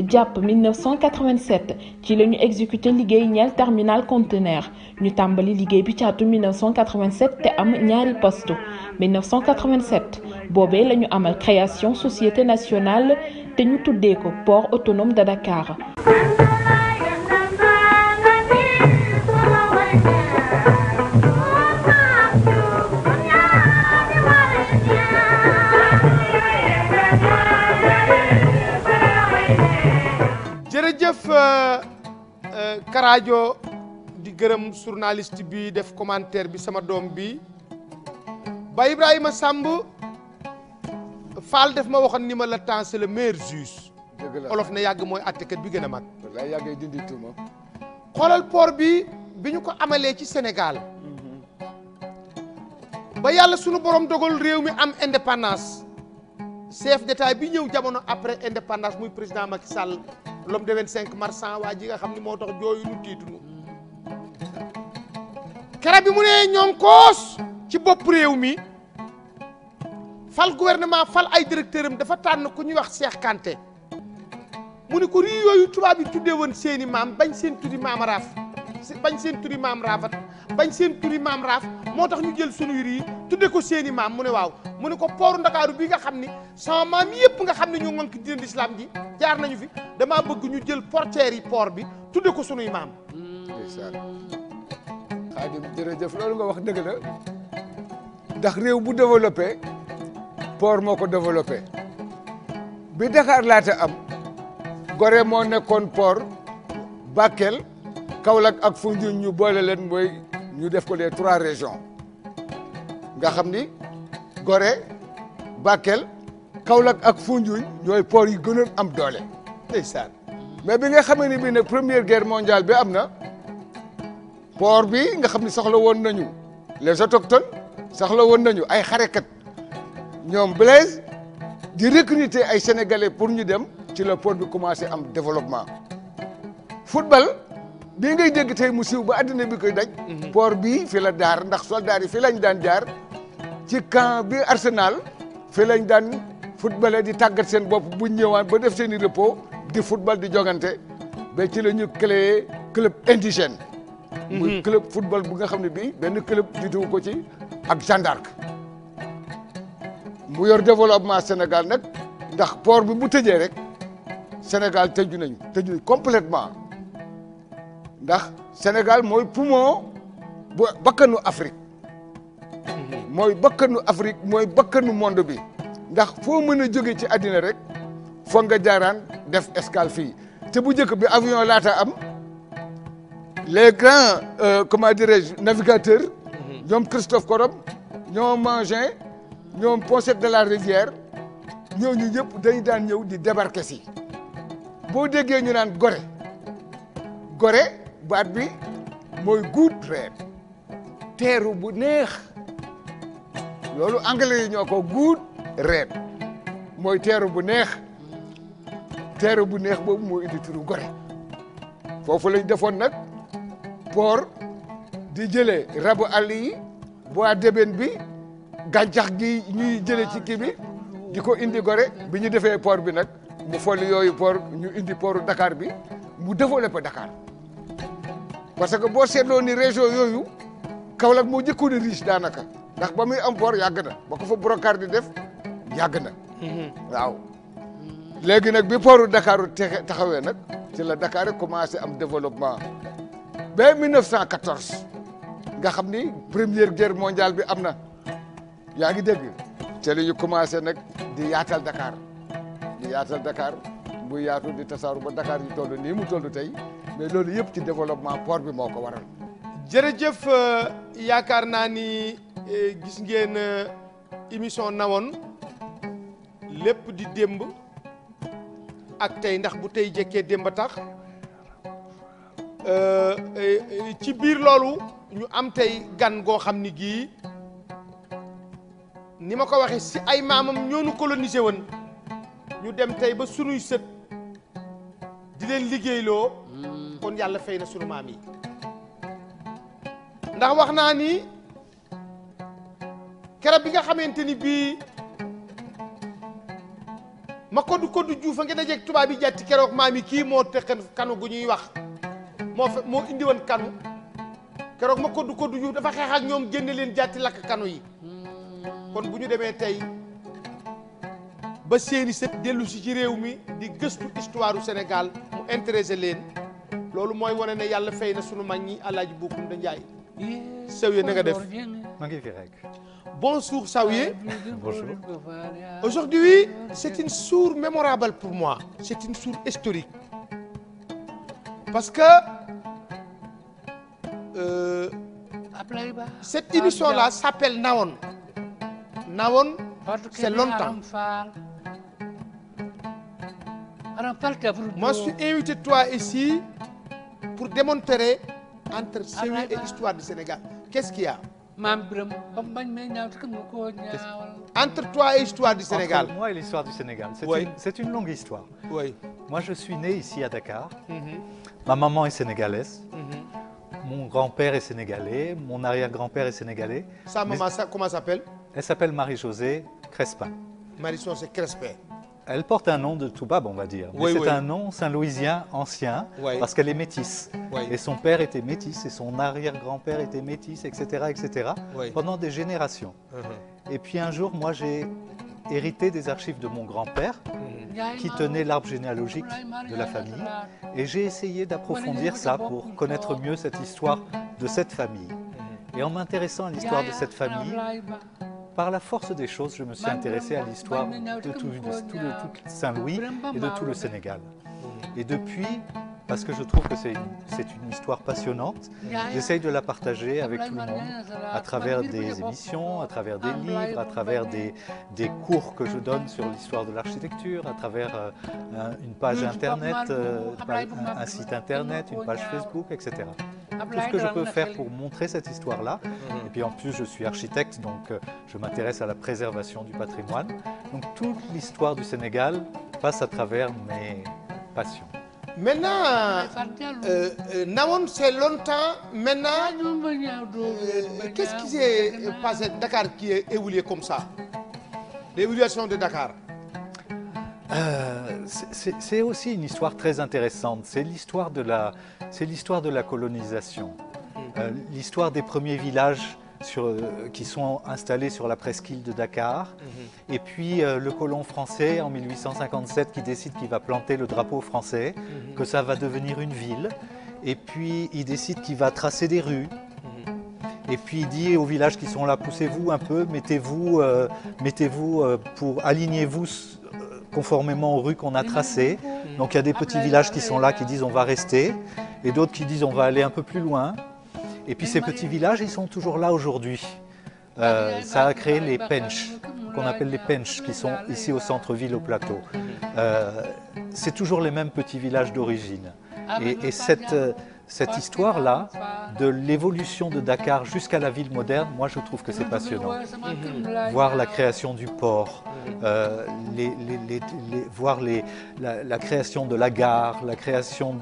jàpp 1987 ci la ñu exécuté liggéey ñeel terminal conteneur ñu tàmbali liggéey bi ci atum 1987 te am ñaari poste 1987 boobee la ñu amal création société nationale te ñu tuddee ko port autonome de Dakar. jërëjëf Karajo di gërëm journaliste bi def commentaire bi sama doom bi ba Ibrahima Samb Fall def ma waxoon ni ma le temps c'est le meilleur juge. dëgg la olof na yàgg mooy àttekat bi gën a mag. wallaay yàggee dindi tuuma. xoolal port bi ñu ko amalee ci Sénégal ba yàlla sunu borom dogal réew mi am indépendance chef d'état bi ñëw jamono après indépendance muy président Macky Sall l'homme de 25 mars waa ji nga xam ni moo tax jooyu nu tiitu nu kera bi mu nee ñoom koos ci bopp réew mi fal gouvernement fal ay directeur am dafa tànn ku ñuy wax Cheikh Kanté mu ni ko rii yooyu tubaab yi tuddee woon seeni maam bañ seen tuddi maam raaf bañ seen tuddi maam raafat bañ seen tuddi maam raaf moo tax ñu jël sunuy rii tudde ko seeni maam mu ne waaw mu ne ko pooru Ndakaaru bi nga xam ni sama maam yëpp nga xam ne ñoo ngank diine l'islam ji jaar nañu fi damaa bëgg ñu jël portière yi port bi tudde ko sunuy maam. ndeysaan Xaadim jërëjëf loolu nga wax dëgg la ndax réew bu développé port moo ko développé bi Dakar laata am Gorée moo nekkoon port Bakel Kaolack ak Foundiougne ñu boole leen mooy ñu def ko les 3 régions nga xam ni Gorée Bakel Kaolack ak Foundiougne ñooy port yi gënoon am doole. ndeysaan mais bi nga xamee ni bii nag première guerre mondiale bi am na port bi nga xam ni soxla woon nañu les autochtones soxla woon nañu ay xarekat ñoom Blaise di recruter ay sénégalais pour ñu dem ci la port bi commencé am développement. football bii ngay dégg tey mu siiw ba àddina bi koy daj. port bii fi la daar ndax soldats yi fi lañ daan jaar ci camp bi Arsenal fi lañ daan footballé di tàggat seen bopp bu ñëwaan ba def seen i repos di football di jogante ba ci la ñu créé club indigène. muy club football bu nga xam ne bii benn club jiituwu ko ci ak Jeanne d'Arc mu yor développement Sénégal nag ndax port bi bu tëjee rek Sénégal tëju complètement ndax Sénégal mooy poumon bu bakkanu Afrique mooy bakkanu Afrique mooy bakkanu monde bi ndax foo mën a jóge ci àddina rek foog nga jaaraan def escale fii te bu njëkk bi avion laata am les grands comment dirais-je navigateurs ñoom Christophe Colomb ñoom Mangin ñoom Poncet de la Rivière ñooñu ñëpp dañu daan ñëw di débarquer si boo déggee ñu naan Gorée Gorée baat bi mooy good reer teeru bu neex loolu anglais yi ñoo ko good reer mooy teeru bu neex boobu moo indi turu Gorée foofu lañ defoon nag port di jëlee rabu àll yi bois d'ébène bi gàncax gi ñuy jëlee ci kii bi di ko indi Gorée bi ñu defee port bi nag mu folli yooyu port ñu indi portu Dakar bi mu développé Dakar parce que boo seetloo ni région yooyu Kaolack moo njëkkoon a riche daanaka ndax ba muy am port yàgg na ba ko fa Brocard di def yàgg na waaw léegi nag bi portu Dakar taxawee nag ci la Dakar commencé am développement ba 1914 nga xam ni première guerre mondiale bi am na yaa ngi dégg ci la ñu commencé nag di yaatal Dakar bu yaatu di tasaaru ba Dakar yi toll nii mu toll tey mais loolu yëpp ci développement port bi moo ko waral. jërëjëf yaakaar naa ni gis ngeen émission nawoon lépp di démb ak tey ndax bu tey jekkee démb tax ci biir loolu ñu am tey gan goo xam ni gii ni ma ko waxee si ay maamam ñoo ñu colonisé woon ñu dem tey ba sunuy sët di leen liggéeyloo kon yàlla fay na sunu maam yi ndax wax naa ni keroog bi nga xamante ni bii ma koddu juufa nga dajeeg tubaab yi jàtti keroog maam yi kii moo teqan kanu gu ñuy wax moo indi woon kanu keroog ma koddu juuf dafa xeex ak ñoom génne leen jàtti lakk kanu yi kon bu ñu demee tey ba seeni sët dellu si ci réew mi di gëstu histoire du Sénégal mu intéressé leen loolu mooy wane ne yàlla fay na sunu mag ñi Alaaji Boukoum da Ndiaye Sawiye na nga def maa ngi fi rek. Bonjour Sawiye. Bonjour. Aujourd'hui c'est une source mémorable pour moi, c'est une source historique parce que cette émission-là s'appelle Nawon. Nawon, c'est longtemps. Moi, je suis invité toi ici pour démontrer entre Sawiye et l'histoire du Sénégal. Qu'est-ce qu'il y a? Entre toi et l'histoire du Sénégal. Entre moi et l'histoire du Sénégal, c'est une longue histoire. Oui. Moi, je suis né ici à Dakar. Ma maman est sénégalaise. Mon grand-père est sénégalais. Mon arrière-grand-père est sénégalais. Sa maman, comment s'appelle? Elle s'appelle Marie-Josée Crespin. Marie-Josée Crespin. Elle porte un nom de Toubab, on va dire. Oui, c'est un nom saint-louisien ancien, parce qu'elle est métisse. Et son père était métis, et son arrière-grand-père était métis, etc., etc., pendant des générations. Et puis un jour, moi, j'ai hérité des archives de mon grand-père, qui tenait l'arbre généalogique de la famille. Et j'ai essayé d'approfondir ça pour connaître mieux cette histoire de cette famille. Et en m'intéressant à l'histoire de cette famille, par la force des choses, je me suis intéressé à l'histoire de tout Saint-Louis et de tout le Sénégal. Et depuis, parce que je trouve que c'est une histoire passionnante, j'essaye de la partager avec tout le monde à travers des émissions, à travers des livres, à travers des cours que je donne sur l'histoire de l'architecture, à travers une page internet, un site internet, une page Facebook, etc. Tout ce que je peux faire pour montrer cette histoire-là. Et puis en plus, je suis architecte, donc je m'intéresse à la préservation du patrimoine. Donc toute l'histoire du Sénégal passe à travers mes passions. Maintenant, Nawon, c'est longtemps. Maintenant, qu'est-ce qui s'est passé à Dakar qui est évolué comme ça? L'évolution de Dakar. C'est aussi une histoire très intéressante. C'est l'histoire de la colonisation, l'histoire des premiers villages qui sont installés sur la presqu'île de Dakar, et puis le colon français en 1857 qui décide qu'il va planter le drapeau français, que ça va devenir une ville, et puis il décide qu'il va tracer des rues. Et puis il dit aux villages qui sont là, poussez-vous un peu, mettez-vous pour alignez-vous conformément aux rues qu'on a tracées. Donc il y a des petits villages qui sont là, qui disent on va rester, et d'autres qui disent on va aller un peu plus loin. Et puis ces petits villages, ils sont toujours là aujourd'hui. Ça a créé les pench, qu'on appelle les pench, qui sont ici au centre-ville, au plateau. C'est toujours les mêmes petits villages d'origine. Et cette histoire-là, de l'évolution de Dakar jusqu'à la ville moderne, moi je trouve que c'est passionnant. Voir la création du port, voir la création de la gare, la création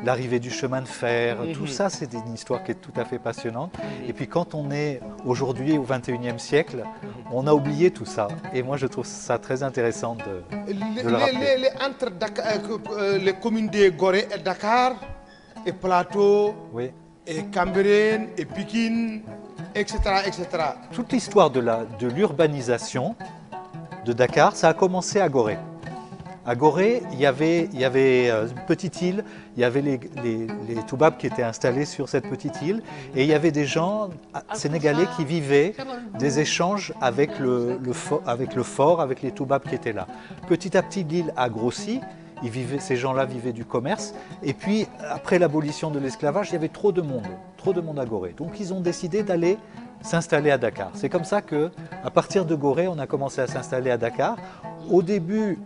l'arrivée du chemin de fer, tout ça c'est une histoire qui est tout à fait passionnante. Et puis quand on est aujourd'hui au XXIe siècle, on a oublié tout ça. Et moi je trouve ça très intéressant de le rappeler. Entre Dakar, les communes de Gorée et Dakar, et Plateau, oui, et Cambérène, et Pikine, etc., etc. Toute l'histoire de l'urbanisation de Dakar, ça a commencé à Gorée. À Gorée, il y avait une petite île, il y avait les Toubabs qui étaient installés sur cette petite île, et il y avait des gens sénégalais qui vivaient des échanges avec le fort, avec les Toubabs qui étaient là. Petit à petit, l'île a grossi. Ces gens-là vivaient du commerce. Et puis, après l'abolition de l'esclavage, il y avait trop de monde à Gorée. Donc, ils ont décidé d'aller s'installer à Dakar. C'est comme ça qu'à partir de Gorée, on a commencé à s'installer à Dakar. Au début,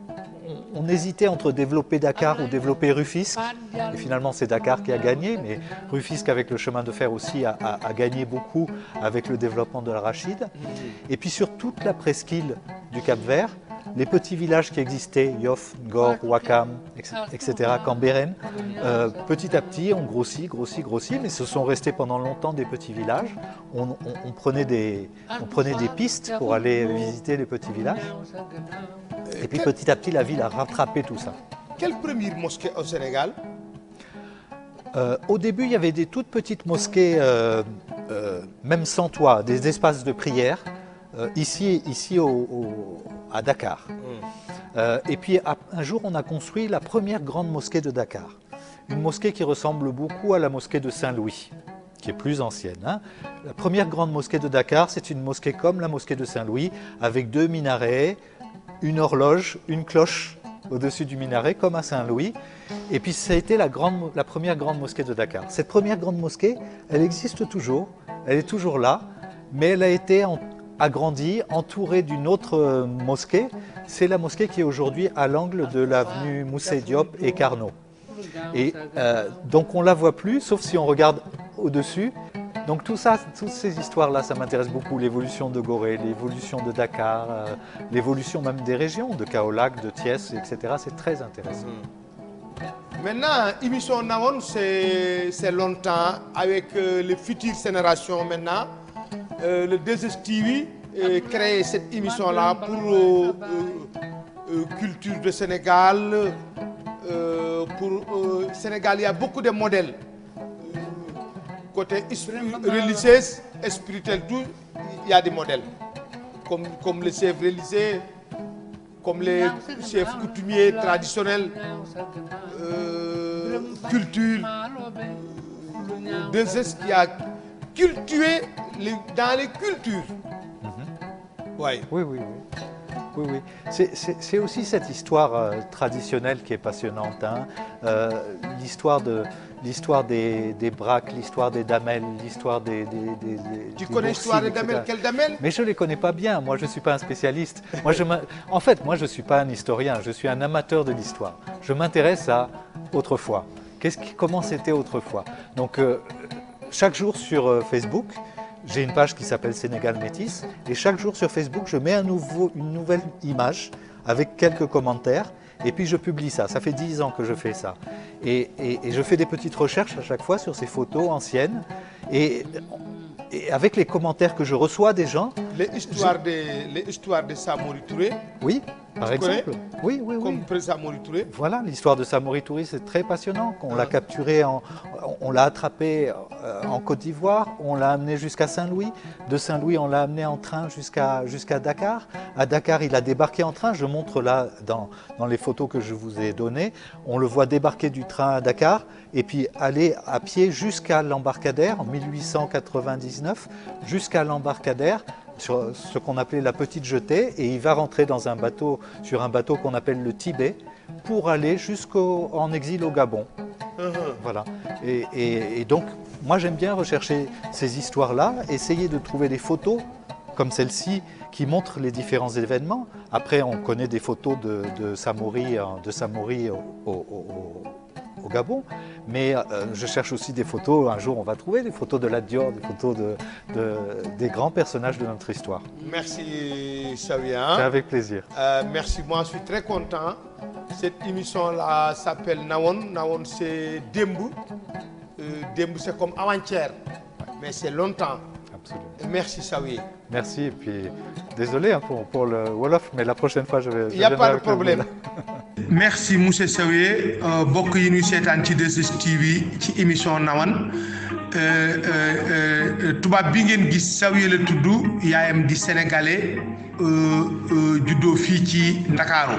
on hésitait entre développer Dakar ou développer Rufisque. Et finalement, c'est Dakar qui a gagné. Mais Rufisque, avec le chemin de fer aussi, a gagné beaucoup avec le développement de l'arachide. Et puis, sur toute la presqu'île du Cap-Vert, les petits villages qui existaient, Yoff, Ngor, Ouakam, etc., Cambérène, petit à petit ont grossi, mais ce sont restés pendant longtemps des petits villages. On prenait des pistes pour aller visiter les petits villages. Et puis petit à petit, la ville a rattrapé tout ça. Quelle première mosquée au Sénégal? Au début, il y avait des toutes petites mosquées, même sans toit, des espaces de prière. Ici à Dakar. Et puis un jour, on a construit la première grande mosquée de Dakar. Une mosquée qui ressemble beaucoup à la mosquée de Saint-Louis, qui est plus ancienne. Hein. La première grande mosquée de Dakar, c'est une mosquée comme la mosquée de Saint-Louis, avec 2 minarets, une horloge, une cloche au-dessus du minaret, comme à Saint-Louis. Et puis ça a été la première grande mosquée de Dakar. Cette première grande mosquée, elle existe toujours, elle est toujours là, mais elle a été agrandie, entourée d'une autre mosquée. C'est la mosquée qui est aujourd'hui à l'angle de l'avenue Moussé Diop et Carnot. Et donc on ne la voit plus, sauf si on regarde au-dessus. Donc tout ça, toutes ces histoires-là, ça m'intéresse beaucoup. L'évolution de Gorée, l'évolution de Dakar, l'évolution même des régions, de Kaolack, de Thiès, etc. C'est très intéressant. Maintenant, émission Nawon, c'est longtemps avec les futures générations maintenant. Le 2STV crée cette émission-là pour culture de Sénégal. Pour Sénégal, il y a beaucoup de modèles. Côté religieux, spirituel, tout, il y a des modèles. Comme les chefs religieux, comme les chefs coutumiers traditionnels, culture. 2S qui a cultivé dans les cultures. Oui. C'est aussi cette histoire traditionnelle qui est passionnante. Hein. L'histoire des braques, l'histoire des damels, l'histoire des Tu connais l'histoire des damels? Quel damel? Mais je ne les connais pas bien. Moi, je ne suis pas un spécialiste. En fait, moi, je ne suis pas un historien. Je suis un amateur de l'histoire. Je m'intéresse à autrefois. Comment c'était autrefois? Donc, chaque jour sur Facebook, j'ai une page qui s'appelle Sénégal Métis, et chaque jour sur Facebook, je mets une nouvelle image avec quelques commentaires, et puis je publie ça. Ça fait 10 ans que je fais ça. Et je fais des petites recherches à chaque fois sur ces photos anciennes, et avec les commentaires que je reçois des gens... Les histoires de Samori Touré. Oui, par exemple. Oui. Comme président Samori Touré. Voilà, l'histoire de Samori Touré, c'est très passionnant. On l'a capturé, on l'a attrapé en Côte d'Ivoire, on l'a amené jusqu'à Saint-Louis. De Saint-Louis, on l'a amené en train jusqu'à Dakar. À Dakar, il a débarqué en train. Je montre là, dans les photos que je vous ai données, on le voit débarquer du train à Dakar et puis aller à pied jusqu'à l'embarcadère en 1899, jusqu'à l'embarcadère, sur ce qu'on appelait la petite jetée, et il va rentrer dans un bateau, sur un bateau qu'on appelle le Tibet, pour aller jusqu'en exil au Gabon. Voilà. Et donc, moi j'aime bien rechercher ces histoires-là, essayer de trouver des photos comme celle-ci qui montrent les différents événements. Après, on connaît des photos de Samori au Gabon, mais je cherche aussi des photos, un jour on va trouver des photos de Lat Dior, des photos des grands personnages de notre histoire. Merci Sawia. C'est avec plaisir. Merci, moi je suis très content. Cette émission-là s'appelle Nawon. Nawon c'est Dembu. Dembu c'est comme avant-hier, mais c'est longtemps. Absolument. Merci Sawi. Merci, et puis désolé hein, pour le Wolof, mais la prochaine fois je vais... Il n'y a pas de problème. Merci monsieur Sawi. Bokk yi ñuy seetaan ci 2STV ci émission Nawane. Tubaab bi ngeen gis Sawi la tudd, yaayam di sénégalais, juddoo fii ci Ndakaaru.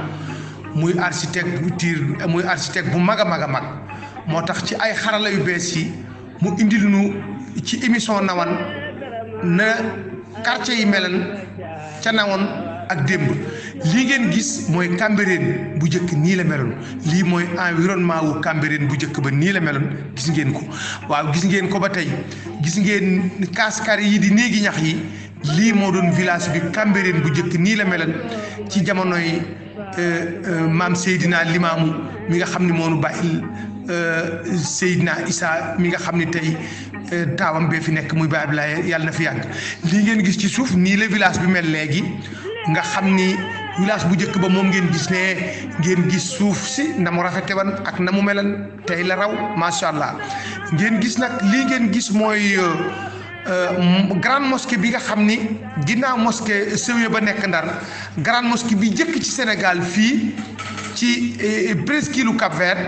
Muy architecte bu mag a mag a mag. Moo tax ci ay xarala yu bees yi mu indil nu ci émission Nawane na quartier yi melan ca Nawane ak démb. Lii ngeen gis mooy Cambérène bu njëkk nii la meloon, lii mooy environnement wu Cambérène bu njëkk ba nii la meloon, gis ngeen ko. Waaw gis ngeen ko ba tey, gis ngeen kaaskar yi di néegi ñax yi, lii moo doon village bi Cambérène bu njëkk nii la meloon ci jamonoy maam Seydina Limaamu mi nga xam ne moo nu bàyyil Seydina Issa mi nga xam ne tey taawam bee fi nekk muy Baay Ablaye yàlla na fi yàgg. Lii ngeen gis ci suuf nii la village bi mel léegi nga xam ni village bu njëkk ba moom ngeen gis ne ngeen gis suuf si na mu rafete woon ak na mu melan tey la raw macha allah. Ngeen gis nag lii ngeen gis mooy grande mosquée bi nga xam ni ginnaaw mosquée Sawi ba nekk Ndar grande mosquée bi njëkk ci Sénégal fii ci presqu'île Cap-Vert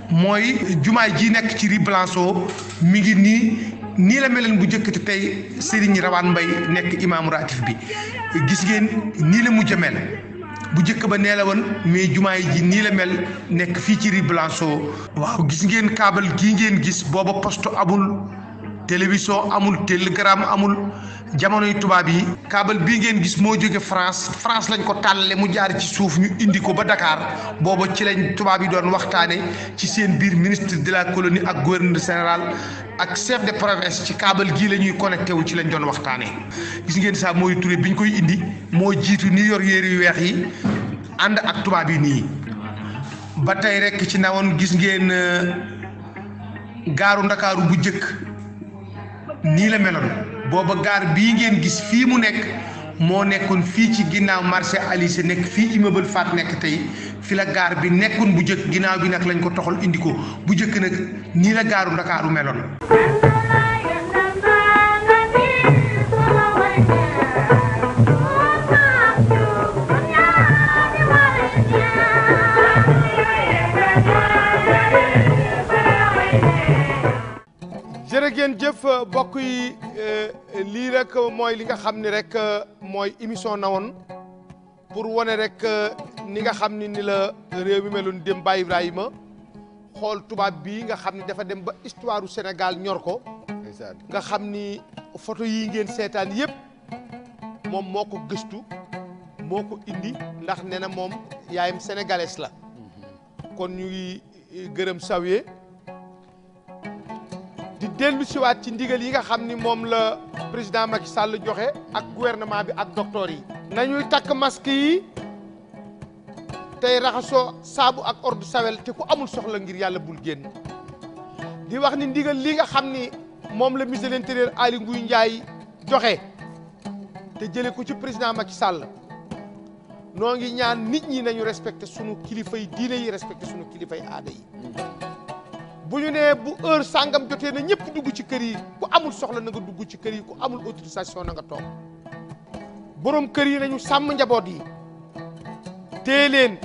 mooy jumaay ji nekk ci Rue Blanchot mi ngi nii la meleen bu njëkk te tey Serigne Rawane Mbaye nekk imaamu ratif bi. Gis ngeen nii la mujj mel bu njëkk ba nee la woon mais jumaay ji nii la mel nekk fii ci Rue Blanchot. Waaw gis ngeen câble gii ngeen gis booba poste amul, télévision amul, télégramme amul, jamonoy tubaab yi. Câble bii ngeen gis moo jóge France lañ ko tàllale mu jaar ci suuf ñu indi ko ba Dakar booba ci lañ tubaab yi doon waxtaane ci seen biir ministre de la colonie ak gouverneur général ak chef de province ci câble gii la ñuy connecté wu ci lañ doon waxtaanee. Gis ngeen saa mooy Touré bi ñu koy indi moo jiitu ni yor yére yu weex yi ànd ak tubaab yi nii. Ba tey rek ci Nawane gis ngeen gaaru Ndakaaru bu njëkk nii la meloon booba gaar bii ngeen gis fii mu nekk moo nekkoon fii ci ginnaaw marché Alice nekk fii immeuble Faat nekk tey fi la gaar bi nekkoon bu njëkk ginnaaw bi nag lañ ko toxal indi ko bu njëkk nag nii la gaaru Ndakaaru meloon. jërë ngeen jëf mbokk yi lii rek mooy li nga xam ni rek mooy émission Nawane pour wane rek ni nga xam ni la réew mi meloon dem Baye Ibrahima xool tubaab bii nga xam ni dafa dem ba histoire du Sénégal ñor ko nga xam ni photo yi ngeen seetaan yëpp moom moo ko gëstu moo ko indi ndax nee na moom yaayam sénégalaise la kon ñu ngi gërëm Sawi di dellu siwaat ci ndigal yi nga xam ni moom la président Macky Sall joxe ak gouvernement bi ak docteur yi. nañuy takk masque yi tey raxasoo saabu ak eau de Javel te ku amul soxla ngir yàlla bul génn di wax ni ndigal li nga xam ni moom la ministre de l'intérieur Aly Ngouille Ndiaye joxe te jëlee ko ci président Macky Sall noo ngi ñaan nit ñi nañu respecté sunu kilifay diine yi respecté sunu kilifay aada yi. bu ñu nee bu heure sangam jotee na ñëpp dugg ci kër yi ku amul soxla na nga dugg ci kër yi ku amul autorisation na nga toog borom kër yi nañu sàmm njaboot yi téye leen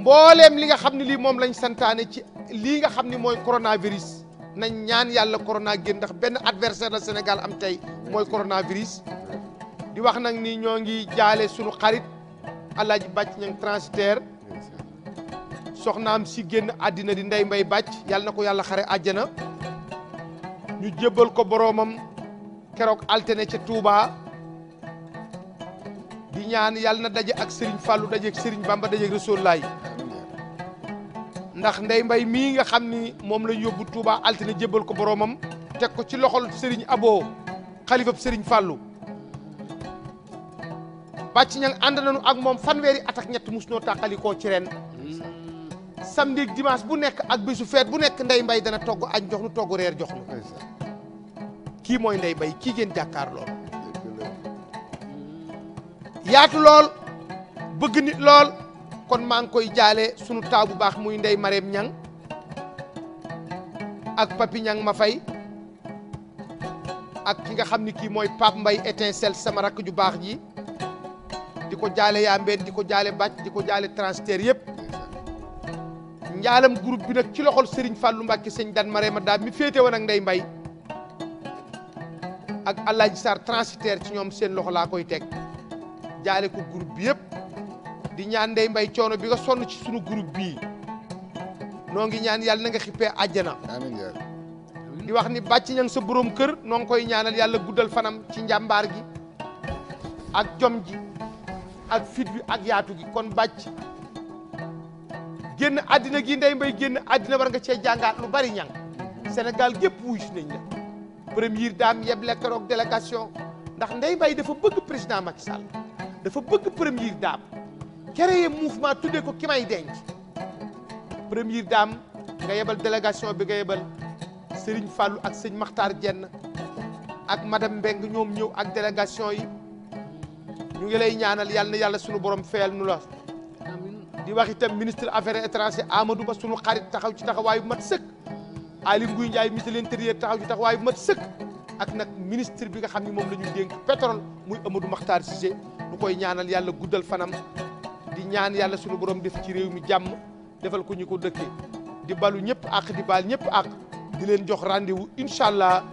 mbooleem li nga xam ne lii moom lañ santaane ci lii nga xam ni mooy coronavirus nañ ñaan yàlla corona génn ndax benn adversaire la Sénégal am tey mooy coronavirus. di wax nag ni ñoo ngi jaale sunu xarit Alaaji Bàcc Ñang transitaire soxnaam si génn àddina di Ndey Mbay Bàcc yàlla na ko yàlla xare àjjana ñu jébbal ko boroomam keroog altine ca Touba di ñaan yàlla na daje ak Serigne Fallou daje ak Serigne Bamba daje ak Rasoulaay ndax Ndeye Mbaye mii nga xam ni moom lañ yóbbu Touba altine jébbal ko boromam teg ko ci loxol Serigne Abo xalifab Serigne Fallou bàcc ñang ànd nañu ak moom fanweeri at ak ñett mus noo tàqalikoo ci ren samedi ak dimanche bu nekk ak bisu feet bu nekk Ndeye Mbaye dana togg añ jox nu togg reer jox nu kii mooy Ndeye Mbaye kii ngeen jàkkaar lool yaatu lool bëgg nit lool kon maa ngi koy jaale sunu taaw bu baax muy Ndeye Marème Ñang ak Papi Ñang ma fay ak ki nga xam ni kii mooy Pape Mbaye étincelle sama rakk ju baax ji di ko jaale yaa mbeen di ko jaale bàcc di ko jaale transitaire yëpp njaalam groupe bi nag ci loxol Serigne Fallou Mbacke sëñ Dan Marema daal mi féete woon ak Ndeye Mbaye ak Alaaji Sarr transitaire ci ñoom seen loxo laa koy teg jaale ko groupe bi yëpp di ñaan Ndeye Mbaye coono bi nga sonn ci sunu groupe bii noo ngi ñaan yàlla na nga xippee àjjana amiin di wax ni bàcc ñang sa borom kër noo ngi koy ñaanal yàlla guddal fanam ci njàmbaar gi ak jom ji ak fit bi ak yaatu gi kon bàcc génn àddina gi Ndeye Mbaye génn àddina war nga cee jàngaat lu bari ñang Sénégal gépp wuy si nañ la première dame yeble keroog délégation ndax Ndeye Mbaye dafa bëgg président Macky Sall dafa bëgg première dame créé mouvement tuddee ko ki may denc première dame nga yebal délégation bi nga yebal Serigne Fallou ak sëñ Makhtar Diène ak madame Mbeng ñoom ñëw ak délégation yi ñu ngi lay ñaanal yàlla na yàlla sunu borom feyal nu la di wax itam ministre affaires étrangères Amadou Ba sunu xarit taxaw ci taxawaayu mat sëkk Aly Ngouille Ndiaye ministre de l'intérieur taxaw ci taxawaayu mat sëkk ak nag ministre bi nga xam ne moom la ñu dénk pétrole muy Amadou Makhtar Cissé ñu koy ñaanal yàlla guddal fanam di ñaan yàlla sunu borom def ci réew mi jàmm defal ko ñu ko dëkkee di balu ñëpp ak di baal ñëpp ak di leen jox rendez-vous incha allah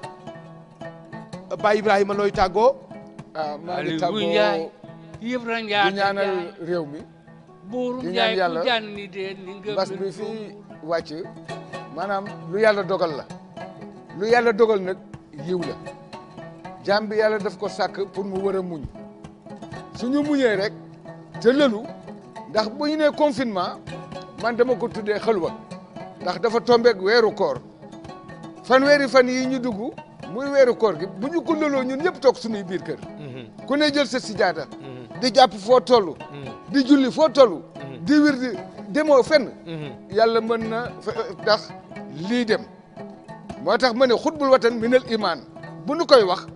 Baye Ibrahima looy tàggoo. maa ngi tàggoo di ñaanal réew mi. di ñaan yàlla mbas bi fii wàcc maanaam lu yàlla dogal la lu yàlla dogal nag yiw la jaam bi yàlla daf ko sàkk pour mu war a muñ suñu muñee rek te lëlu ndax bu ñu nee confinement man dama ko tuddee xalwa ndax dafa tombeek weeru koor fanweeri fan yi ñu dugg muy weeru koor gi bu ñu ko lëloo ñun ñëpp toog suñuy biir kër ku ne jël sa sijaada di jàpp foo toll di julli foo toll di wir di demoo fenn yàlla mën na tax lii dem moo tax ma ne xutbul watan minal iman bu nu koy wax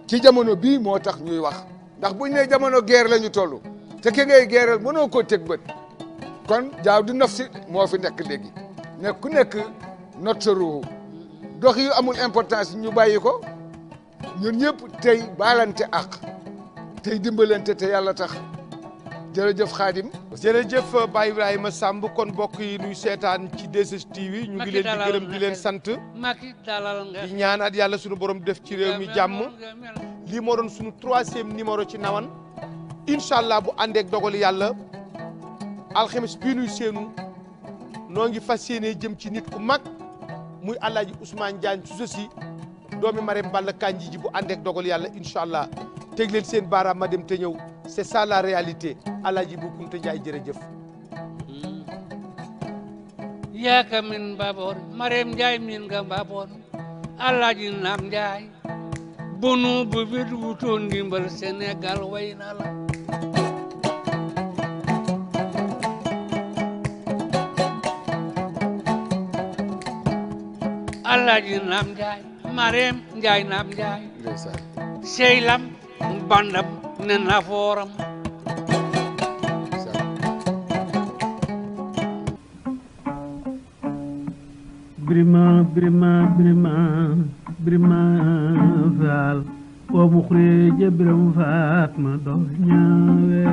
ci jamono bii moo tax ñuy wax ndax buñ ne jamono guerre la ñu toll te ki ngay guerreel mënoo koo teg bët kon jaaw di naf si moo fi nekk léegi ne ku nekk not sa ruuxu dox yu amul importance ñu bàyyi ko ñun ñëpp tey baalante ak tey dimbalante te yàlla tax jërëjëf Khadim. jërëjëf Baye Ibrahima Samb kon mbokk yi nuy seetaan ci 2STV ñu ngi leen di gërëm di leen sant di ñaanaat yàlla sunu borom def ci réew mi jàmm lii moo doon sunu 3e numéro ci Nawane incha allah bu àndeek dogali yàlla alxames bii nuy seenu noo ngi fas yéenee jëm ci nit ku mag muy Alaaji Ousmane Diagne su si doomi Marème Balla Kandji ji bu àndeek dogal yàlla incha allah teg leen seen baaraam ma dem te ñëw c'est ça la réalité Alaaji Bu Kunta Njaay jërëjëf yaaka min mbaboor Marème Njaay min nga mbaboor Alaaji Naam Njaay bonu bu bit wutoon ndimbal Sénégal way na la Alaaji Naam Njaay Marème Njaay Naam Njaay seylam bandam ne nafooram birima faal wa muxrija biram faat ma dox ñaawe